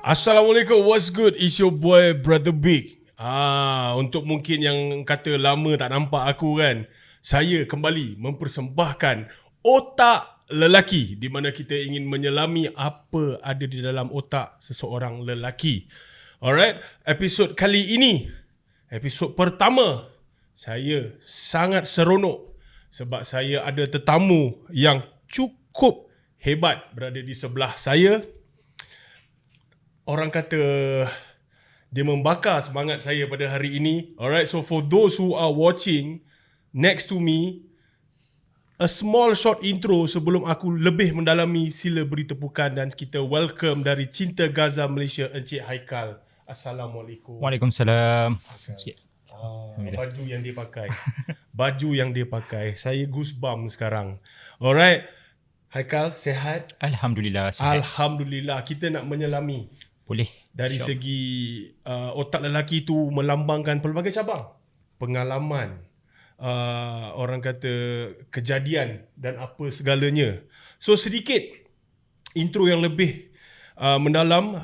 Assalamualaikum, what's good? It's your boy Brother Big. Untuk mungkin yang kata lama tak nampak aku kan, saya kembali mempersembahkan Otak Lelaki, di mana kita ingin menyelami apa ada di dalam otak seseorang lelaki. Alright, episod kali ini, episod pertama, saya sangat seronok sebab saya ada tetamu yang cukup hebat berada di sebelah saya. Orang kata dia membakar semangat saya pada hari ini. Alright, so for those who are watching next to me, a small short intro sebelum aku lebih mendalami, sila beri tepukan dan kita welcome dari Cinta Gaza Malaysia, Encik Haikal. Assalamualaikum. Waalaikumsalam. Baju yang dia pakai. Baju yang dia pakai. Saya goosebumps sekarang. Alright. Haikal, sihat? Alhamdulillah sihat. Alhamdulillah. Kita nak menyelami. Boleh. Dari segi otak lelaki tu melambangkan pelbagai cabang. Pengalaman, orang kata kejadian dan apa segalanya. So sedikit intro yang lebih mendalam.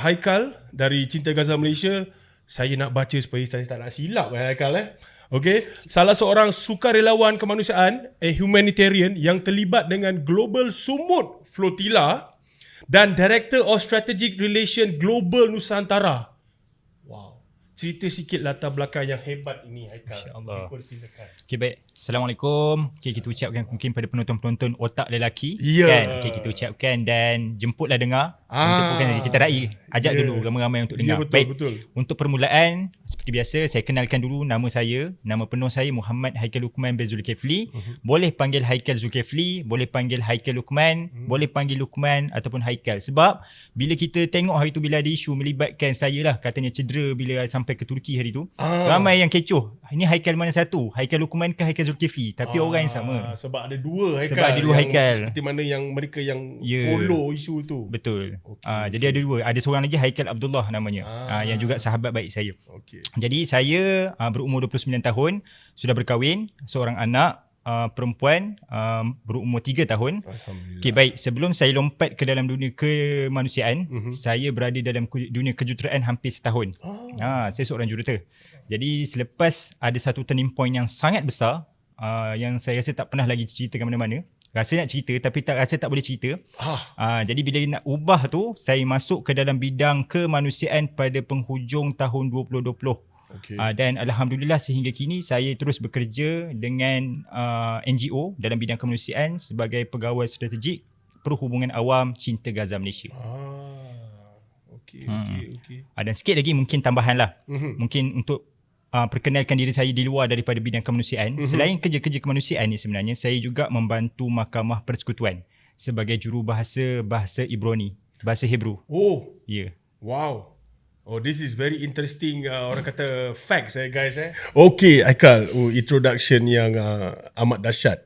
Haikal dari Cinta Gaza Malaysia. Saya nak baca supaya saya tak nak silap Haikal. Okay. Salah seorang sukarelawan kemanusiaan, a humanitarian yang terlibat dengan Global Sumut Flotilla dan Director of Strategic Relation Global Nusantara. Wow. Cerita sikit latar belakang yang hebat ini, Haikal. InsyaAllah. Persilakan. Okay, baik. Assalamualaikum. Okay, kita ucapkan mungkin pada penonton-penonton Otak Lelaki. Ya. Kan? Okay, kita ucapkan dan jemputlah dengar. Kita raih. Ajak dulu ramai-ramai untuk dengar. Betul, baik. betul. Untuk permulaan, seperti biasa, saya kenalkan dulu nama saya. Nama penuh saya Muhammad Haikal Luqman bin Zulkifli. Boleh panggil Haikal Zulkifli, boleh panggil Haikal Luqman, boleh panggil Luqman ataupun Haikal. Sebab bila kita tengok hari tu, bila ada isu melibatkan saya lah, katanya cedera bila sampai ke Turki hari tu, ramai yang kecoh. Ini Haikal mana satu? Haikal Luqman ke Haikal Zulkifli? Tapi orang yang sama. Sebab ada dua Haikal. Sebab ada dua Haikal. Seperti mana yang mereka yang follow isu tu. Betul. Okay, jadi ada dua. Ada seorang lagi Haikal Abdullah namanya. Yang juga sahabat baik saya. Okay. Jadi saya berumur 29 tahun, sudah berkahwin, seorang anak perempuan berumur 3 tahun. Alhamdulillah. Okay, baik. Sebelum saya lompat ke dalam dunia kemanusiaan, saya berada dalam dunia kejuruteraan hampir setahun. Saya seorang jurutera. Jadi selepas ada satu turning point yang sangat besar, yang saya rasa tak pernah lagi cerita ke mana-mana. Rasa nak cerita tapi rasa tak boleh cerita. Jadi bila nak ubah tu, saya masuk ke dalam bidang kemanusiaan pada penghujung tahun 2020. Okay. Dan Alhamdulillah sehingga kini saya terus bekerja dengan NGO dalam bidang kemanusiaan sebagai pegawai strategik Perhubungan Awam Cinta Gaza Malaysia. Okay. Dan sikit lagi mungkin tambahan lah. Mungkin untuk perkenalkan diri saya di luar daripada bidang kemanusiaan. Selain kerja-kerja kemanusiaan ni sebenarnya, saya juga membantu Mahkamah Persekutuan sebagai jurubahasa bahasa Ibrani, bahasa Hebrew. Ya. Wow. This is very interesting. Orang kata facts guys. Okay, Haikal. Introduction yang amat dahsyat.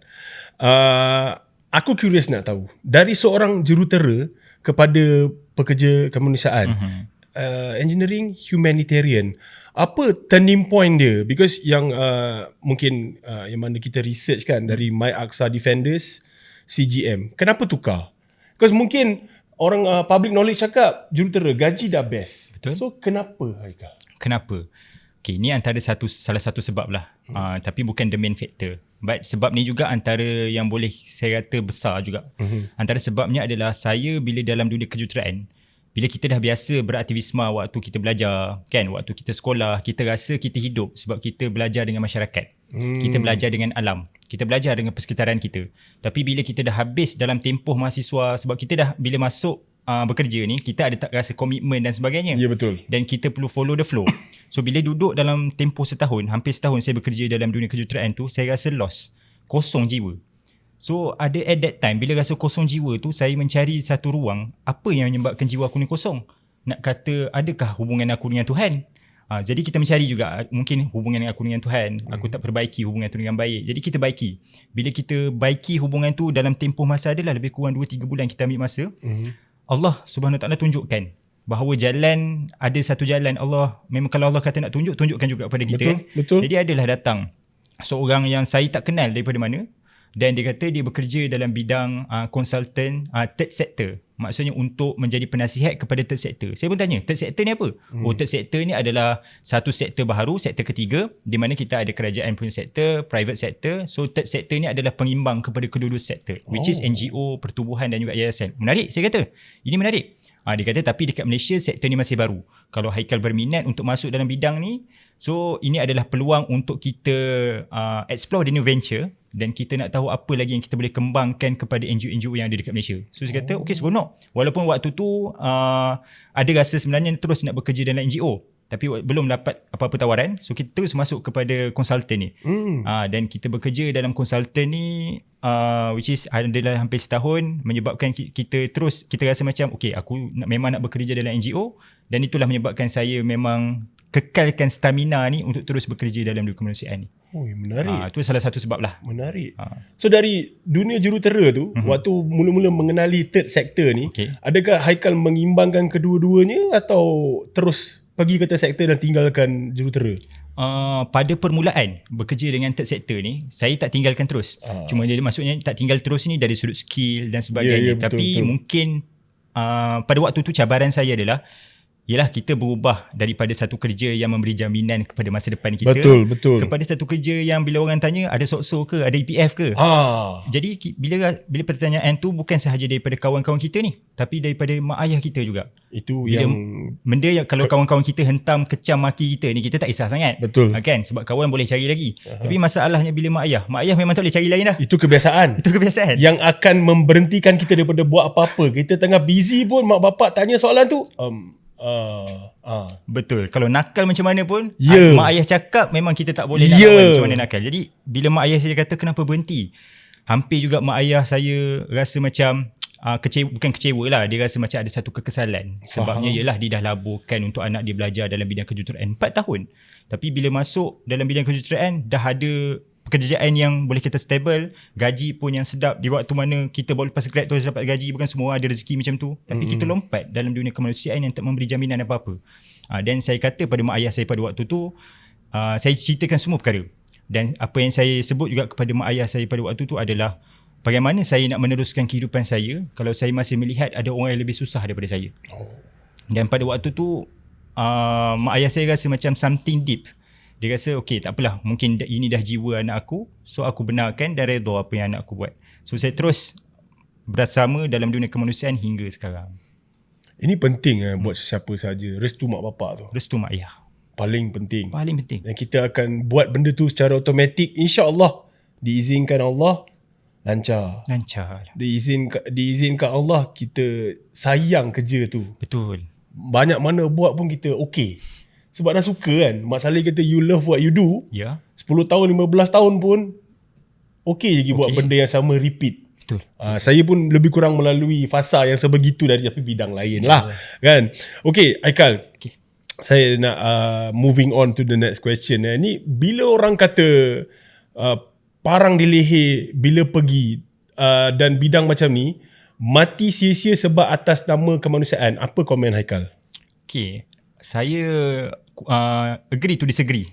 Aku curious nak tahu, dari seorang jurutera kepada pekerja kemanusiaan, engineering humanitarian, apa turning point dia? Because yang mungkin yang mana kita research kan dari My Aqsa Defenders, CGM, kenapa tukar? Because mungkin orang public knowledge cakap jurutera gaji dah best. Betul. So kenapa, Haikal? Kenapa? Okay, ini antara salah satu sebab lah. Tapi bukan the main factor. But sebab ni juga antara yang boleh saya kata besar juga. Antara sebabnya adalah saya bila dalam dunia kejuruteraan, bila kita dah biasa beraktivisme waktu kita belajar, kan, waktu kita sekolah, kita rasa kita hidup sebab kita belajar dengan masyarakat. Kita belajar dengan alam. Kita belajar dengan persekitaran kita. Tapi bila kita dah habis dalam tempoh mahasiswa, sebab kita dah bila masuk bekerja ni, kita ada tak rasa komitmen dan sebagainya. Ya, betul. Dan kita perlu follow the flow. So bila duduk dalam tempoh setahun, hampir setahun saya bekerja dalam dunia kejuruteraan tu, saya rasa lost. Kosong jiwa. So ada at that time, bila rasa kosong jiwa tu, saya mencari satu ruang, apa yang menyebabkan jiwa aku ni kosong. Nak kata, adakah hubungan aku dengan Tuhan? Jadi kita mencari juga mungkin hubungan aku dengan Tuhan, aku tak perbaiki hubungan tu dengan baik. Jadi kita baiki. Bila kita baiki hubungan tu dalam tempoh masa adalah lebih kurang 2-3 bulan kita ambil masa. Allah Subhanahu Wa Taala tunjukkan bahawa ada satu jalan Allah, memang kalau Allah kata nak tunjukkan juga kepada kita. Betul. Jadi adalah datang seorang yang saya tak kenal daripada mana, dan dia kata dia bekerja dalam bidang consultant third sector. Maksudnya untuk menjadi penasihat kepada third sector. Saya pun tanya, third sector ni apa? Third sector ni adalah satu sektor baharu, sektor ketiga, di mana kita ada kerajaan punya sektor, private sector. So third sector ni adalah pengimbang kepada kedua-dua sektor, which is NGO, pertubuhan dan juga yayasan. Menarik, saya kata. Ini menarik. Dia kata tapi dekat Malaysia sektor ni masih baru. Kalau Haikal berminat untuk masuk dalam bidang ni, so ini adalah peluang untuk kita explore the new venture, dan kita nak tahu apa lagi yang kita boleh kembangkan kepada NGO-NGO yang ada dekat Malaysia. So saya kata okay, seronok. Walaupun waktu tu ada rasa sebenarnya terus nak bekerja dalam NGO, tapi belum dapat apa-apa tawaran. So kita terus masuk kepada konsultan ni. Dan kita bekerja dalam konsultan ni which is adalah hampir setahun, menyebabkan kita rasa macam okay, aku memang nak bekerja dalam NGO, dan itulah menyebabkan saya memang kekalkan stamina ni untuk terus bekerja dalam dunia kemanusiaan ni. Menarik. Itu salah satu sebab lah. Menarik. So dari dunia jurutera tu, waktu mula-mula mengenali third sector ni, adakah Haikal mengimbangkan kedua-duanya atau terus pergi ke third sector dan tinggalkan jurutera? Pada permulaan bekerja dengan third sector ni, saya tak tinggalkan terus. Cuma dia maksudnya tak tinggal terus ni dari sudut skill dan sebagainya. Tapi mungkin pada waktu tu cabaran saya adalah ialah kita berubah daripada satu kerja yang memberi jaminan kepada masa depan kita, betul, kepada satu kerja yang bila orang tanya ada SOCSO ke, ada EPF ke. Jadi bila pertanyaan tu bukan sahaja daripada kawan-kawan kita ni, tapi daripada mak ayah kita juga. Itu bila yang benda yang kalau kawan-kawan kita hentam, kecam, maki kita ni, kita tak kisah sangat. Betul. Kan? Sebab kawan boleh cari lagi. Tapi masalahnya bila mak ayah memang tak boleh cari lain dah. Itu kebiasaan. Yang akan memberhentikan kita daripada buat apa-apa. Kita tengah busy pun mak bapak tanya soalan tu, betul. Kalau nakal macam mana pun, mak ayah cakap memang kita tak boleh nak macam mana nakal. Jadi bila mak ayah saya kata kenapa berhenti, hampir juga mak ayah saya rasa macam bukan kecewa lah, dia rasa macam ada satu kekesalan. Sebabnya ialah dia dah laburkan untuk anak dia belajar dalam bidang kejuruteraan 4 tahun. Tapi bila masuk dalam bidang kejuruteraan, dah ada pekerjaan yang boleh kita stable, gaji pun yang sedap. Di waktu mana kita baru lepas grad terus dapat gaji, bukan semua ada rezeki macam tu. Tapi kita lompat dalam dunia kemanusiaan yang tak memberi jaminan apa-apa. Dan saya kata pada mak ayah saya pada waktu tu, saya ceritakan semua perkara. Dan apa yang saya sebut juga kepada mak ayah saya pada waktu tu adalah bagaimana saya nak meneruskan kehidupan saya kalau saya masih melihat ada orang yang lebih susah daripada saya. Dan pada waktu tu mak ayah saya rasa macam something deep. Dia rasa okay, tak apalah, mungkin ini dah jiwa anak aku, so aku benarkan dan redha apa yang anak aku buat. So saya terus bersama dalam dunia kemanusiaan hingga sekarang. Ini penting buat sesiapa saja. Restu mak bapak tu, restu mak ayah paling penting. Dan kita akan buat benda tu secara automatik, insya-Allah. Diizinkan Allah, lancar. Diizinkan Allah, kita sayang kerja tu. Betul. Banyak mana buat pun kita okay. Sebab dah suka kan. Mak Saleh kata you love what you do. 10 tahun, 15 tahun pun okay je buat benda yang sama, repeat. Betul. Saya pun lebih kurang melalui fasa yang sebegitu dari tapi bidang lain lah. Kan? Okay, Haikal. Saya nak moving on to the next question. Ni bila orang kata parang di leher bila pergi dan bidang macam ni mati sia-sia sebab atas nama kemanusiaan, apa komen Haikal? Okay, saya agree to disagree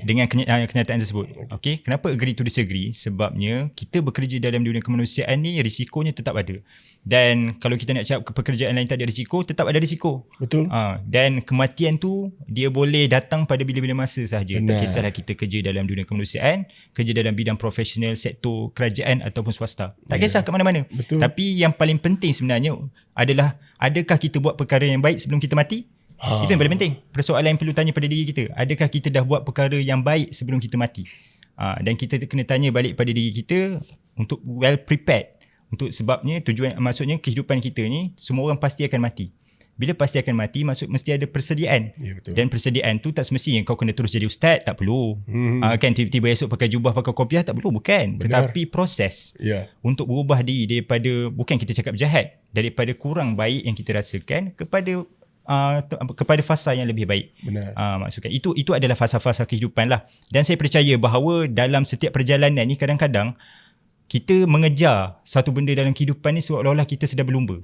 dengan kenyataan tersebut. Okay, kenapa agree to disagree? Sebabnya kita bekerja dalam dunia kemanusiaan ni risikonya tetap ada. Dan kalau kita nak cakap pekerjaan lain tak ada risiko, tetap ada risiko. Betul. Dan kematian tu dia boleh datang pada bila-bila masa sahaja. Tak kisahlah kita kerja dalam dunia kemanusiaan, kerja dalam bidang profesional, sektor kerajaan ataupun swasta. Tak kisah kat mana-mana. Betul. Tapi yang paling penting sebenarnya adalah adakah kita buat perkara yang baik sebelum kita mati? Itu yang paling penting. Persoalan yang perlu tanya pada diri kita, adakah kita dah buat perkara yang baik sebelum kita mati? Dan kita kena tanya balik pada diri kita untuk well prepared. Untuk sebabnya tujuan, maksudnya kehidupan kita ni semua orang pasti akan mati. Bila pasti akan mati, maksud mesti ada persediaan. Dan persediaan tu tak semestinya kau kena terus jadi ustaz, tak perlu. Kan tiba-tiba esok pakai jubah, pakai kopiah, tak perlu, bukan. Tetapi proses untuk berubah diri daripada, bukan kita cakap jahat, daripada kurang baik yang kita rasakan kepada kepada fasa yang lebih baik. Benar. Maksudkan itu adalah fasa-fasa kehidupan lah. Dan saya percaya bahawa dalam setiap perjalanan ni kadang-kadang kita mengejar satu benda dalam kehidupan ni seolah-olah kita sedang berlumba.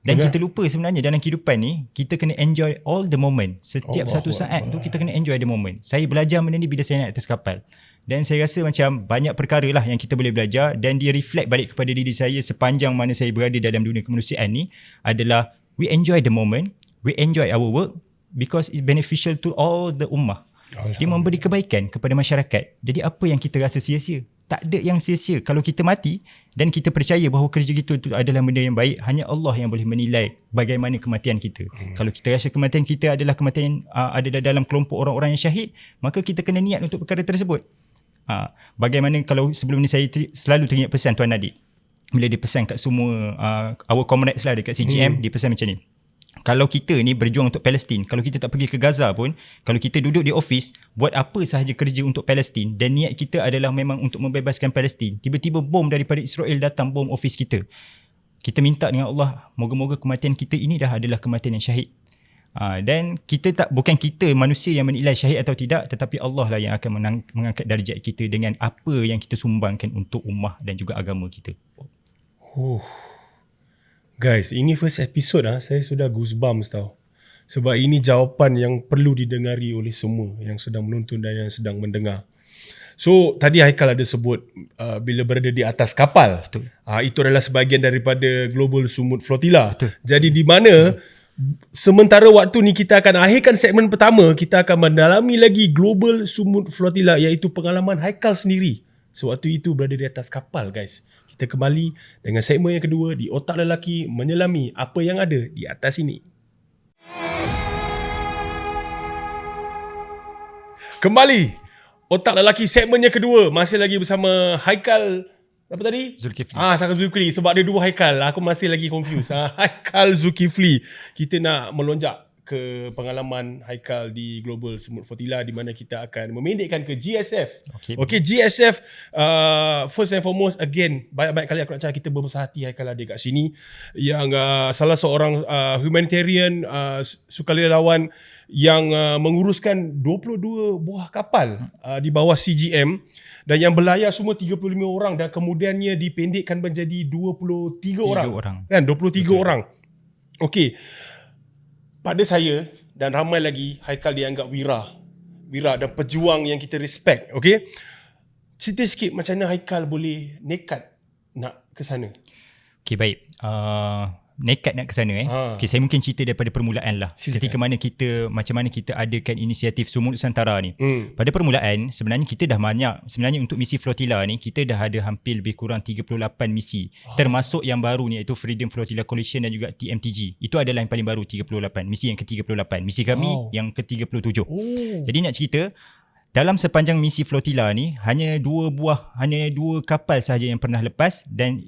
Dan kita lupa sebenarnya dalam kehidupan ni kita kena enjoy all the moment. Setiap satu saat tu kita kena enjoy the moment. Saya belajar benda ni bila saya naik atas kapal. Dan saya rasa macam banyak perkara lah yang kita boleh belajar dan dia reflect balik kepada diri saya sepanjang mana saya berada dalam dunia kemanusiaan ni adalah we enjoy the moment, we enjoy our work because it's beneficial to all the ummah. Dia memberi kebaikan kepada masyarakat. Jadi apa yang kita rasa sia-sia? Tak ada yang sia-sia. Kalau kita mati dan kita percaya bahawa kerja kita itu adalah benda yang baik, hanya Allah yang boleh menilai bagaimana kematian kita. Kalau kita rasa kematian kita adalah kematian adalah dalam kelompok orang-orang yang syahid, maka kita kena niat untuk perkara tersebut. Bagaimana kalau sebelum ni saya selalu teringat pesan Tuan Nadir. Bila dia pesan kat semua our comrades lah dekat CGM, dia pesan macam ni. Kalau kita ni berjuang untuk Palestin, kalau kita tak pergi ke Gaza pun, kalau kita duduk di office, buat apa sahaja kerja untuk Palestin dan niat kita adalah memang untuk membebaskan Palestin, tiba-tiba bom daripada Israel datang bom office kita. Kita minta dengan Allah, moga-moga kematian kita ini dah adalah kematian yang syahid. Dan kita bukan kita manusia yang menilai syahid atau tidak, tetapi Allah lah yang akan mengangkat darjat kita dengan apa yang kita sumbangkan untuk ummah dan juga agama kita. Guys, ini first episode saya sudah goosebumps tau. Sebab ini jawapan yang perlu didengari oleh semua yang sedang menonton dan yang sedang mendengar. So, tadi Haikal ada sebut bila berada di atas kapal. Betul. Itu adalah sebahagian daripada Global Sumut Flotilla. Betul. Jadi di mana sementara waktu ni kita akan akhirkan segmen pertama, kita akan mendalami lagi Global Sumut Flotilla iaitu pengalaman Haikal sendiri. Sewaktu itu berada di atas kapal, guys. Kita kembali dengan segmen yang kedua di Otak Lelaki menyelami apa yang ada di atas ini. Kembali Otak Lelaki segmen yang kedua, masih lagi bersama Haikal apa tadi? Zulkifli. Sangat Zulkifli sebab ada dua Haikal. Aku masih lagi confused. Haikal Zulkifli. Kita nak melonjak ke pengalaman Haikal di Global Sumut Flotilla di mana kita akan memendekkan ke GSF. Okay, GSF first and foremost again, banyak-banyak kali aku nak cakap kita berbesar hati Haikal ada kat sini yang salah seorang humanitarian sukarelawan yang menguruskan 22 buah kapal di bawah CGM dan yang berlayar semua 35 orang dan kemudiannya dipendekkan menjadi 23 orang. Kan 23 Betul. Orang. Okey. Pada saya dan ramai lagi, Haikal dianggap wira dan pejuang yang kita respect. Okay? Cerita sikit macam mana Haikal boleh nekat nak ke sana. Okay, baik. Nekat nak ke sana. Okay, saya mungkin cerita daripada permulaan lah. Ketika mana macam mana kita adakan inisiatif Sumut Nusantara ni. Pada permulaan, sebenarnya kita dah banyak. Sebenarnya untuk misi Flotilla ni, kita dah ada hampir lebih kurang 38 misi. Termasuk yang baru ni iaitu Freedom Flotilla Coalition dan juga TMTG. Itu adalah yang paling baru, 38. Misi yang ke-38. Misi kami yang ke-37. Jadi nak cerita, dalam sepanjang misi Flotilla ni, hanya dua kapal sahaja yang pernah lepas dan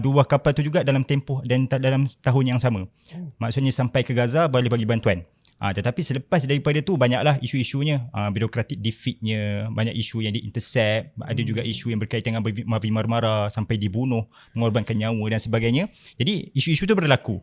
dua kapal tu juga dalam tempoh dan dalam tahun yang sama. Maksudnya sampai ke Gaza boleh bagi bantuan. Tetapi selepas daripada tu banyaklah isu-isunya, birokratik defeatnya, banyak isu yang di-intercept, ada juga isu yang berkaitan dengan Mavi Marmara sampai dibunuh, mengorbankan nyawa dan sebagainya. Jadi isu-isu tu berlaku.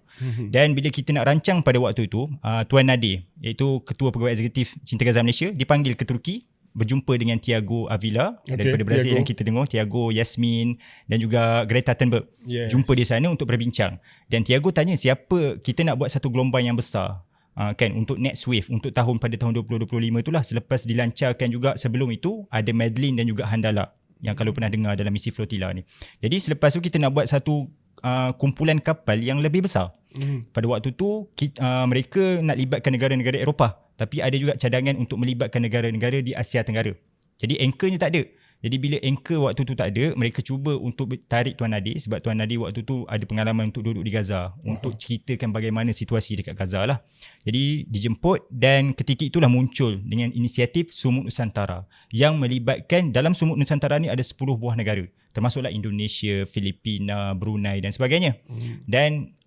Dan bila kita nak rancang pada waktu itu, Tuan Nadir, iaitu Ketua Pegawai Eksekutif Cinta Gaza Malaysia, dipanggil ke Turki, berjumpa dengan Tiago Avila daripada Brazil yang kita dengar, Tiago, Yasmin dan juga Greta Thunberg. Jumpa di sana untuk berbincang. Dan Tiago tanya siapa kita nak buat satu gelombang yang besar. Kan untuk next wave untuk pada tahun 2025 itulah, selepas dilancarkan juga sebelum itu ada Madeline dan juga Handala yang kalau pernah dengar dalam misi Flotilla ni. Jadi selepas tu kita nak buat satu kumpulan kapal yang lebih besar. Pada waktu tu mereka nak libatkan negara-negara Eropah, tapi ada juga cadangan untuk melibatkan negara-negara di Asia Tenggara. Jadi anchornya tak ada. Jadi bila anchor waktu tu tak ada, mereka cuba untuk tarik Tuan Nadir sebab Tuan Nadir waktu tu ada pengalaman untuk duduk di Gaza, untuk ceritakan bagaimana situasi dekat Gaza lah. Jadi dijemput dan ketika itulah muncul dengan inisiatif Sumut Nusantara yang melibatkan, dalam Sumut Nusantara ni ada 10 buah negara, termasuklah Indonesia, Filipina, Brunei dan sebagainya. Dan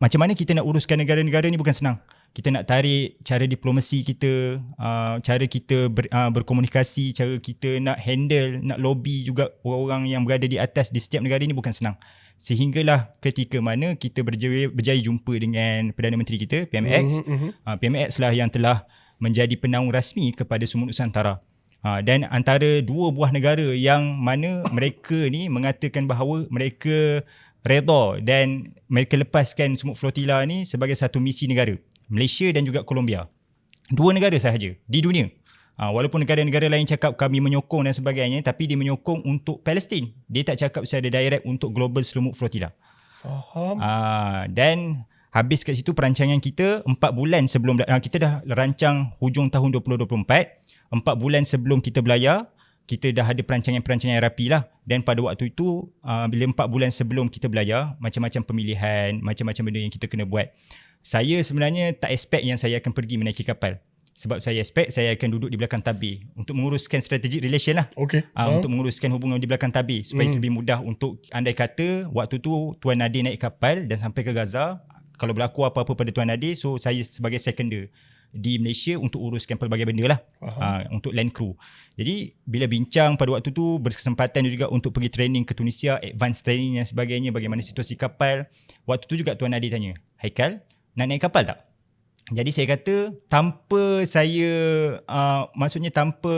macam mana kita nak uruskan negara-negara ni bukan senang. kita nak tarik cara diplomasi kita, cara kita berkomunikasi, cara kita nak handle, nak lobby juga orang-orang yang berada di atas di setiap negara ni bukan senang. Sehinggalah ketika mana kita berjaya jumpa dengan Perdana Menteri kita, PMX. PMX lah yang telah menjadi penaung rasmi kepada Sumut Nusantara. Dan antara dua buah negara yang mana mereka ni mengatakan bahawa mereka redha dan mereka lepaskan Sumut Flotilla ni sebagai satu misi negara. Malaysia dan juga Colombia. Dua negara sahaja di dunia. Walaupun negara-negara lain cakap kami menyokong dan sebagainya, tapi dia menyokong untuk Palestin. Dia tak cakap secara direct untuk Global Sumut Flotilla. Faham. Dan habis kat situ perancangan kita 4 bulan sebelum kita dah rancang hujung tahun 2024. 4 bulan sebelum kita belayar, kita dah ada perancangan-perancangan yang rapi lah. Dan pada waktu itu, bila 4 bulan sebelum kita belayar, macam-macam pemilihan, macam-macam benda yang kita kena buat. Saya sebenarnya tak expect yang saya akan pergi menaiki kapal. Sebab saya expect saya akan duduk di belakang tabir untuk menguruskan strategic relation lah. Okay. Untuk menguruskan hubungan di belakang tabir supaya lebih mudah untuk andai kata waktu tu Tuan Nadir naik kapal dan sampai ke Gaza, kalau berlaku apa-apa pada Tuan Nadir, so saya sebagai seconder di Malaysia untuk uruskan pelbagai benda lah, untuk land crew. Jadi bila bincang pada waktu tu, berkesempatan juga untuk pergi training ke Tunisia, advance training dan sebagainya, bagaimana situasi kapal. Waktu tu juga Tuan Nadir tanya, Haikal, nak naik kapal tak? Jadi saya kata tanpa saya, maksudnya tanpa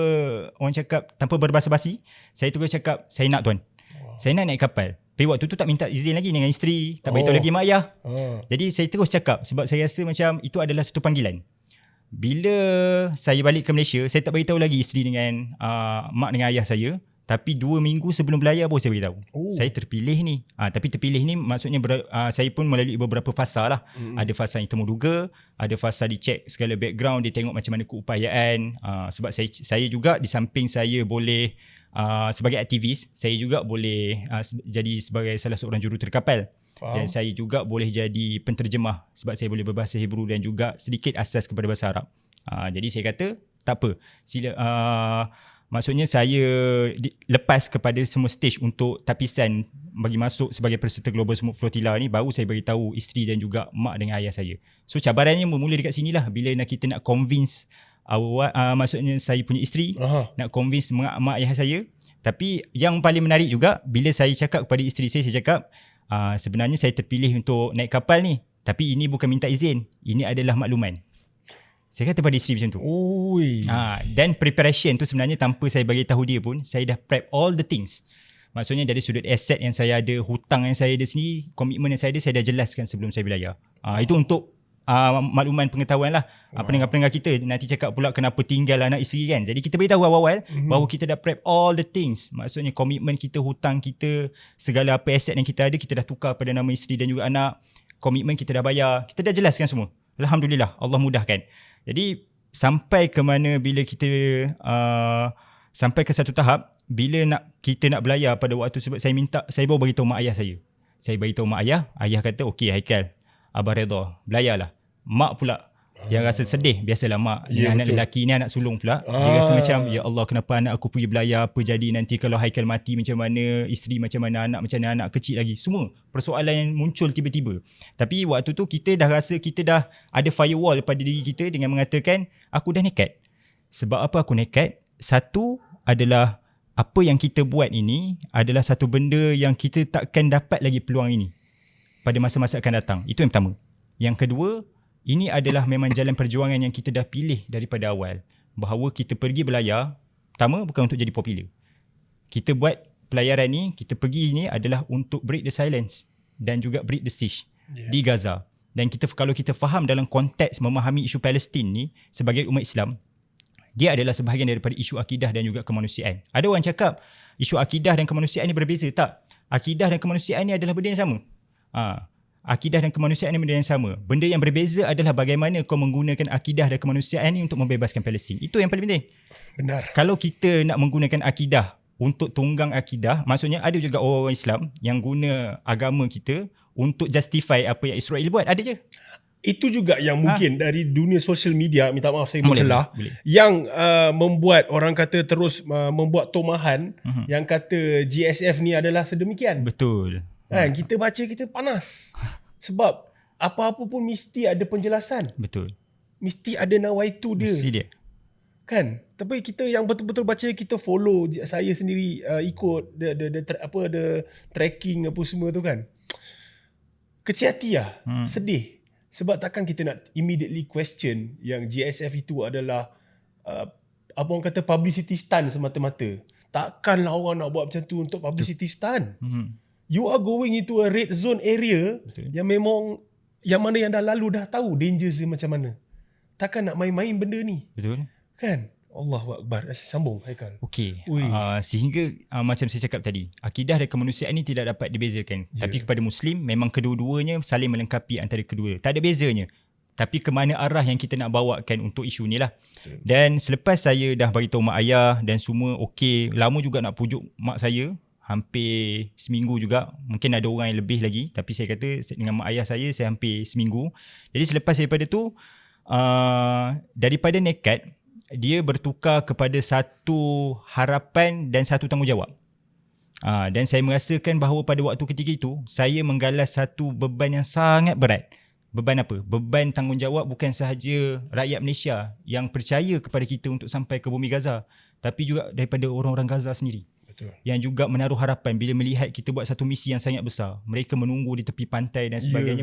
orang cakap, tanpa berbasa-basi, saya terus cakap, saya nak tuan. Saya nak naik kapal. Tapi waktu tu tak minta izin lagi dengan isteri, tak beritahu lagi mak ayah. Jadi saya terus cakap sebab saya rasa macam itu adalah satu panggilan. Bila saya balik ke Malaysia, saya tak beritahu lagi isteri dengan mak dengan ayah saya. Tapi 2 minggu sebelum belayar baru saya beritahu. Saya terpilih ni. Tapi terpilih ni maksudnya saya pun melalui beberapa fasa lah. Ada fasa yang temu duga, ada fasa dicek segala background, dia tengok macam mana keupayaan. Sebab saya juga di samping saya boleh sebagai aktivis, saya juga boleh jadi sebagai salah seorang jurutera kapal. Dan saya juga boleh jadi penterjemah sebab saya boleh berbahasa Hebrew dan juga sedikit asas kepada bahasa Arab. Jadi saya kata tak apa, sila maksudnya saya lepas kepada semua stage untuk tapisan bagi masuk sebagai peserta Global Sumut Flotilla ni, baru saya beritahu isteri dan juga mak dengan ayah saya. So cabarannya bermula dekat sinilah, bila kita nak convince maksudnya saya punya isteri, nak convince mak ayah saya. Tapi yang paling menarik juga, bila saya cakap kepada isteri saya cakap, sebenarnya saya terpilih untuk naik kapal ni, tapi ini bukan minta izin, ini adalah makluman. Saya kata pada isteri macam tu. Dan preparation tu sebenarnya tanpa saya bagi tahu dia pun, saya dah prep all the things. Maksudnya dari sudut aset yang saya ada, hutang yang saya ada sendiri, komitmen yang saya ada, saya dah jelaskan sebelum saya belayar. Itu untuk makluman pengetahuan lah. Pendengar-pendengar kita nanti cakap pula kenapa tinggal anak isteri kan. Jadi kita beritahu awal-awal bahawa kita dah prep all the things. Maksudnya komitmen kita, hutang kita, segala apa aset yang kita ada, kita dah tukar pada nama isteri dan juga anak. Komitmen kita dah bayar, kita dah jelaskan semua. Alhamdulillah, Allah mudahkan. Jadi sampai ke mana bila kita sampai ke satu tahap, bila kita nak belayar pada waktu, sebab saya baru beritahu mak ayah saya. Saya beritahu mak ayah kata okey Haikal, abah redha, belayarlah. Mak pula yang rasa sedih, biasalah mak, anak lelaki ni anak sulung pula. Dia rasa macam, ya Allah kenapa anak aku pergi belayar, apa jadi nanti kalau Haikal mati macam mana, isteri macam mana, anak macam mana, anak kecil lagi. Semua persoalan yang muncul tiba-tiba. Tapi waktu tu kita dah rasa kita dah ada firewall pada diri kita dengan mengatakan, aku dah nekat. Sebab apa aku nekat? Satu adalah apa yang kita buat ini adalah satu benda yang kita takkan dapat lagi peluang ini pada masa-masa akan datang. Itu yang pertama. Yang kedua, ini adalah memang jalan perjuangan yang kita dah pilih daripada awal. Bahawa kita pergi belayar, pertama bukan untuk jadi popular. Kita buat pelayaran ni, kita pergi ni adalah untuk break the silence dan juga break the siege di Gaza. Dan kalau kita faham dalam konteks memahami isu Palestin ni sebagai umat Islam, dia adalah sebahagian daripada isu akidah dan juga kemanusiaan. Ada orang cakap isu akidah dan kemanusiaan ni berbeza. Tak. Akidah dan kemanusiaan ni adalah benda yang sama. Akidah dan kemanusiaan ni benda yang sama. Benda yang berbeza adalah bagaimana kau menggunakan akidah dan kemanusiaan ni untuk membebaskan Palestin. Itu yang paling penting. Benar. Kalau kita nak menggunakan akidah untuk tunggang akidah, maksudnya ada juga orang Islam yang guna agama kita untuk justify apa yang Israel buat. Ada je. Itu juga yang mungkin dari dunia social media, minta maaf saya mencelah, yang membuat orang kata terus membuat tomahan yang kata GSF ni adalah sedemikian. Betul. Kan, kita baca kita panas. Sebab apa-apa pun mesti ada penjelasan. Betul. mesti ada nawaitu dia. Mesti dia. Kan? Tapi kita yang betul-betul baca, kita follow, saya sendiri ikut the tracking apa semua tu kan. Kecil hati lah. Sedih. Sebab takkan kita nak immediately question yang GSF itu adalah apa orang kata publicity stunt semata-mata. Takkanlah orang nak buat macam tu untuk publicity stunt. You are going into a red zone area. Betul. Yang memang yang mana yang dah lalu dah tahu dangers dia macam mana. Takkan nak main-main benda ni. Betul. Kan? Allahu Akbar. Sambung Haikal. Okey. Sehingga macam saya cakap tadi, akidah dan kemanusiaan ni tidak dapat dibezakan. Tapi kepada Muslim memang kedua-duanya saling melengkapi antara kedua. Tak ada bezanya. Tapi ke mana arah yang kita nak bawakan untuk isu ni lah. Betul. Dan selepas saya dah beritahu mak ayah dan semua okey, lama juga nak pujuk mak saya, hampir seminggu juga. Mungkin ada orang yang lebih lagi, tapi saya kata dengan mak ayah saya hampir seminggu. Jadi selepas daripada tu, daripada nekat, dia bertukar kepada satu harapan dan satu tanggungjawab. Dan saya merasakan bahawa pada waktu ketika itu, saya menggalas satu beban yang sangat berat. Beban apa? Beban tanggungjawab bukan sahaja rakyat Malaysia yang percaya kepada kita untuk sampai ke bumi Gaza, tapi juga daripada orang-orang Gaza sendiri. Betul. Yang juga menaruh harapan bila melihat kita buat satu misi yang sangat besar. Mereka menunggu di tepi pantai dan sebagainya.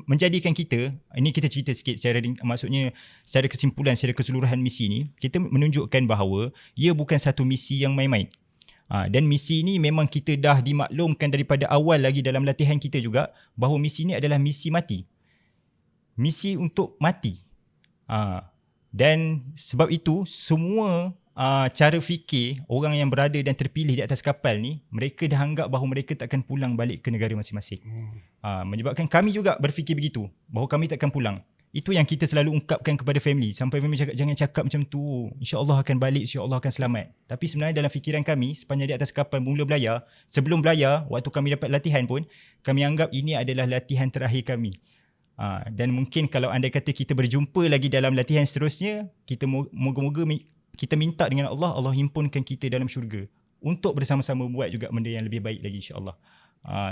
Menjadikan kita, ini kita cerita sikit maksudnya secara kesimpulan, secara keseluruhan misi ni, kita menunjukkan bahawa ia bukan satu misi yang main-main. Dan misi ni memang kita dah dimaklumkan daripada awal lagi dalam latihan kita juga, bahawa misi ni adalah misi mati. Misi untuk mati. Dan sebab itu semua cara fikir orang yang berada dan terpilih di atas kapal ni, mereka dah anggap bahawa mereka takkan pulang balik ke negara masing-masing. Menyebabkan kami juga berfikir begitu, bahawa kami takkan pulang. Itu yang kita selalu ungkapkan kepada family. Sampai family cakap, jangan cakap macam tu, InsyaAllah akan balik, InsyaAllah akan selamat. Tapi sebenarnya dalam fikiran kami, sepanjang di atas kapal mula belayar, sebelum belayar, waktu kami dapat latihan pun, kami anggap ini adalah latihan terakhir kami. Dan mungkin kalau anda kata kita berjumpa lagi dalam latihan seterusnya, kita moga-moga kita minta dengan Allah, Allah himpunkan kita dalam syurga untuk bersama-sama buat juga benda yang lebih baik lagi, insyaAllah.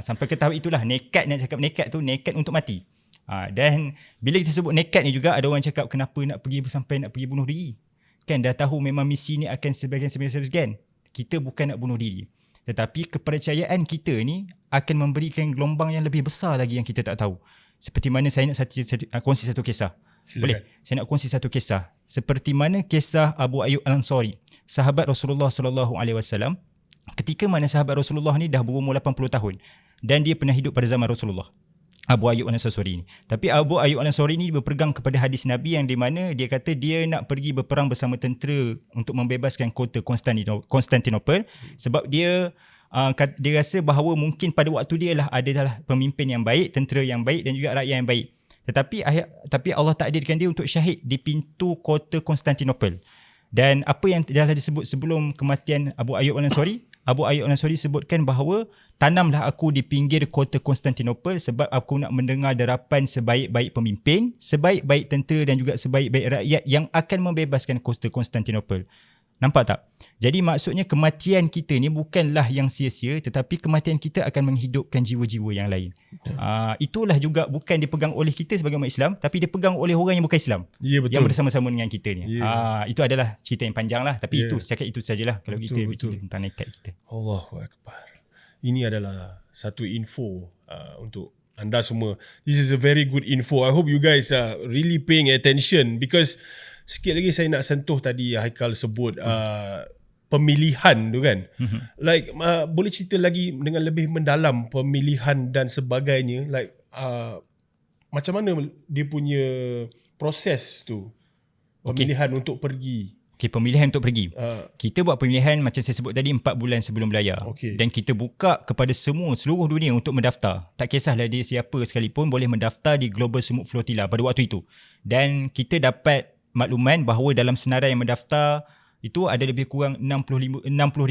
Sampai ke tahap itulah, nekat, nak cakap nekat tu, nekat untuk mati. Dan bila kita sebut nekat ni juga, ada orang cakap kenapa nak pergi sampai nak pergi bunuh diri. Kan dah tahu memang misi ni akan sebagian. Kita bukan nak bunuh diri, tetapi kepercayaan kita ni akan memberikan gelombang yang lebih besar lagi yang kita tak tahu. Seperti mana saya nak kongsi satu kisah. Silakan. Boleh? Saya nak kongsi satu kisah. Seperti mana kisah Abu Ayyub Al-Ansari, sahabat Rasulullah SAW. Ketika mana sahabat Rasulullah ni dah berumur 80 tahun dan dia pernah hidup pada zaman Rasulullah, Abu Ayyub Al-Ansari ni. Tapi Abu Ayyub Al-Ansari ni berpegang kepada hadis Nabi yang di mana dia kata dia nak pergi berperang bersama tentera untuk membebaskan kota Konstantinopel, sebab dia rasa bahawa mungkin pada waktu dia lah adalah pemimpin yang baik, tentera yang baik dan juga rakyat yang baik. Tapi Allah takdirkan dia untuk syahid di pintu kota Konstantinopel. Dan apa yang dah disebut sebelum kematian Abu Ayyub Al-Ansari, Abu Ayyub Al-Ansari sebutkan bahawa tanamlah aku di pinggir kota Konstantinopel sebab aku nak mendengar derapan sebaik-baik pemimpin, sebaik-baik tentera dan juga sebaik-baik rakyat yang akan membebaskan kota Konstantinopel. Nampak tak? Jadi maksudnya kematian kita ni bukanlah yang sia-sia, tetapi kematian kita akan menghidupkan jiwa-jiwa yang lain. Itulah juga bukan dipegang oleh kita sebagai umat Islam, tapi dipegang oleh orang yang bukan Islam. Ya, betul. Yang bersama-sama dengan kita ni. Ya. Itu adalah cerita yang panjang lah, tapi itu cakap itu sajalah kalau kita bicara tentang nekat kita. Allahu Akbar. Ini adalah satu info untuk anda semua. This is a very good info. I hope you guys are really paying attention, because sikit lagi saya nak sentuh tadi Haikal sebut pemilihan tu kan. Like boleh cerita lagi dengan lebih mendalam pemilihan dan sebagainya, like macam mana dia punya proses tu, pemilihan untuk pergi. Pemilihan untuk pergi. Kita buat pemilihan macam saya sebut tadi 4 bulan sebelum belayar. Dan kita buka kepada seluruh dunia untuk mendaftar. Tak kisahlah dia siapa sekalipun boleh mendaftar di Global Smoke Flotilla pada waktu itu. Dan kita dapat makluman bahawa dalam senarai yang mendaftar itu ada lebih kurang 60,000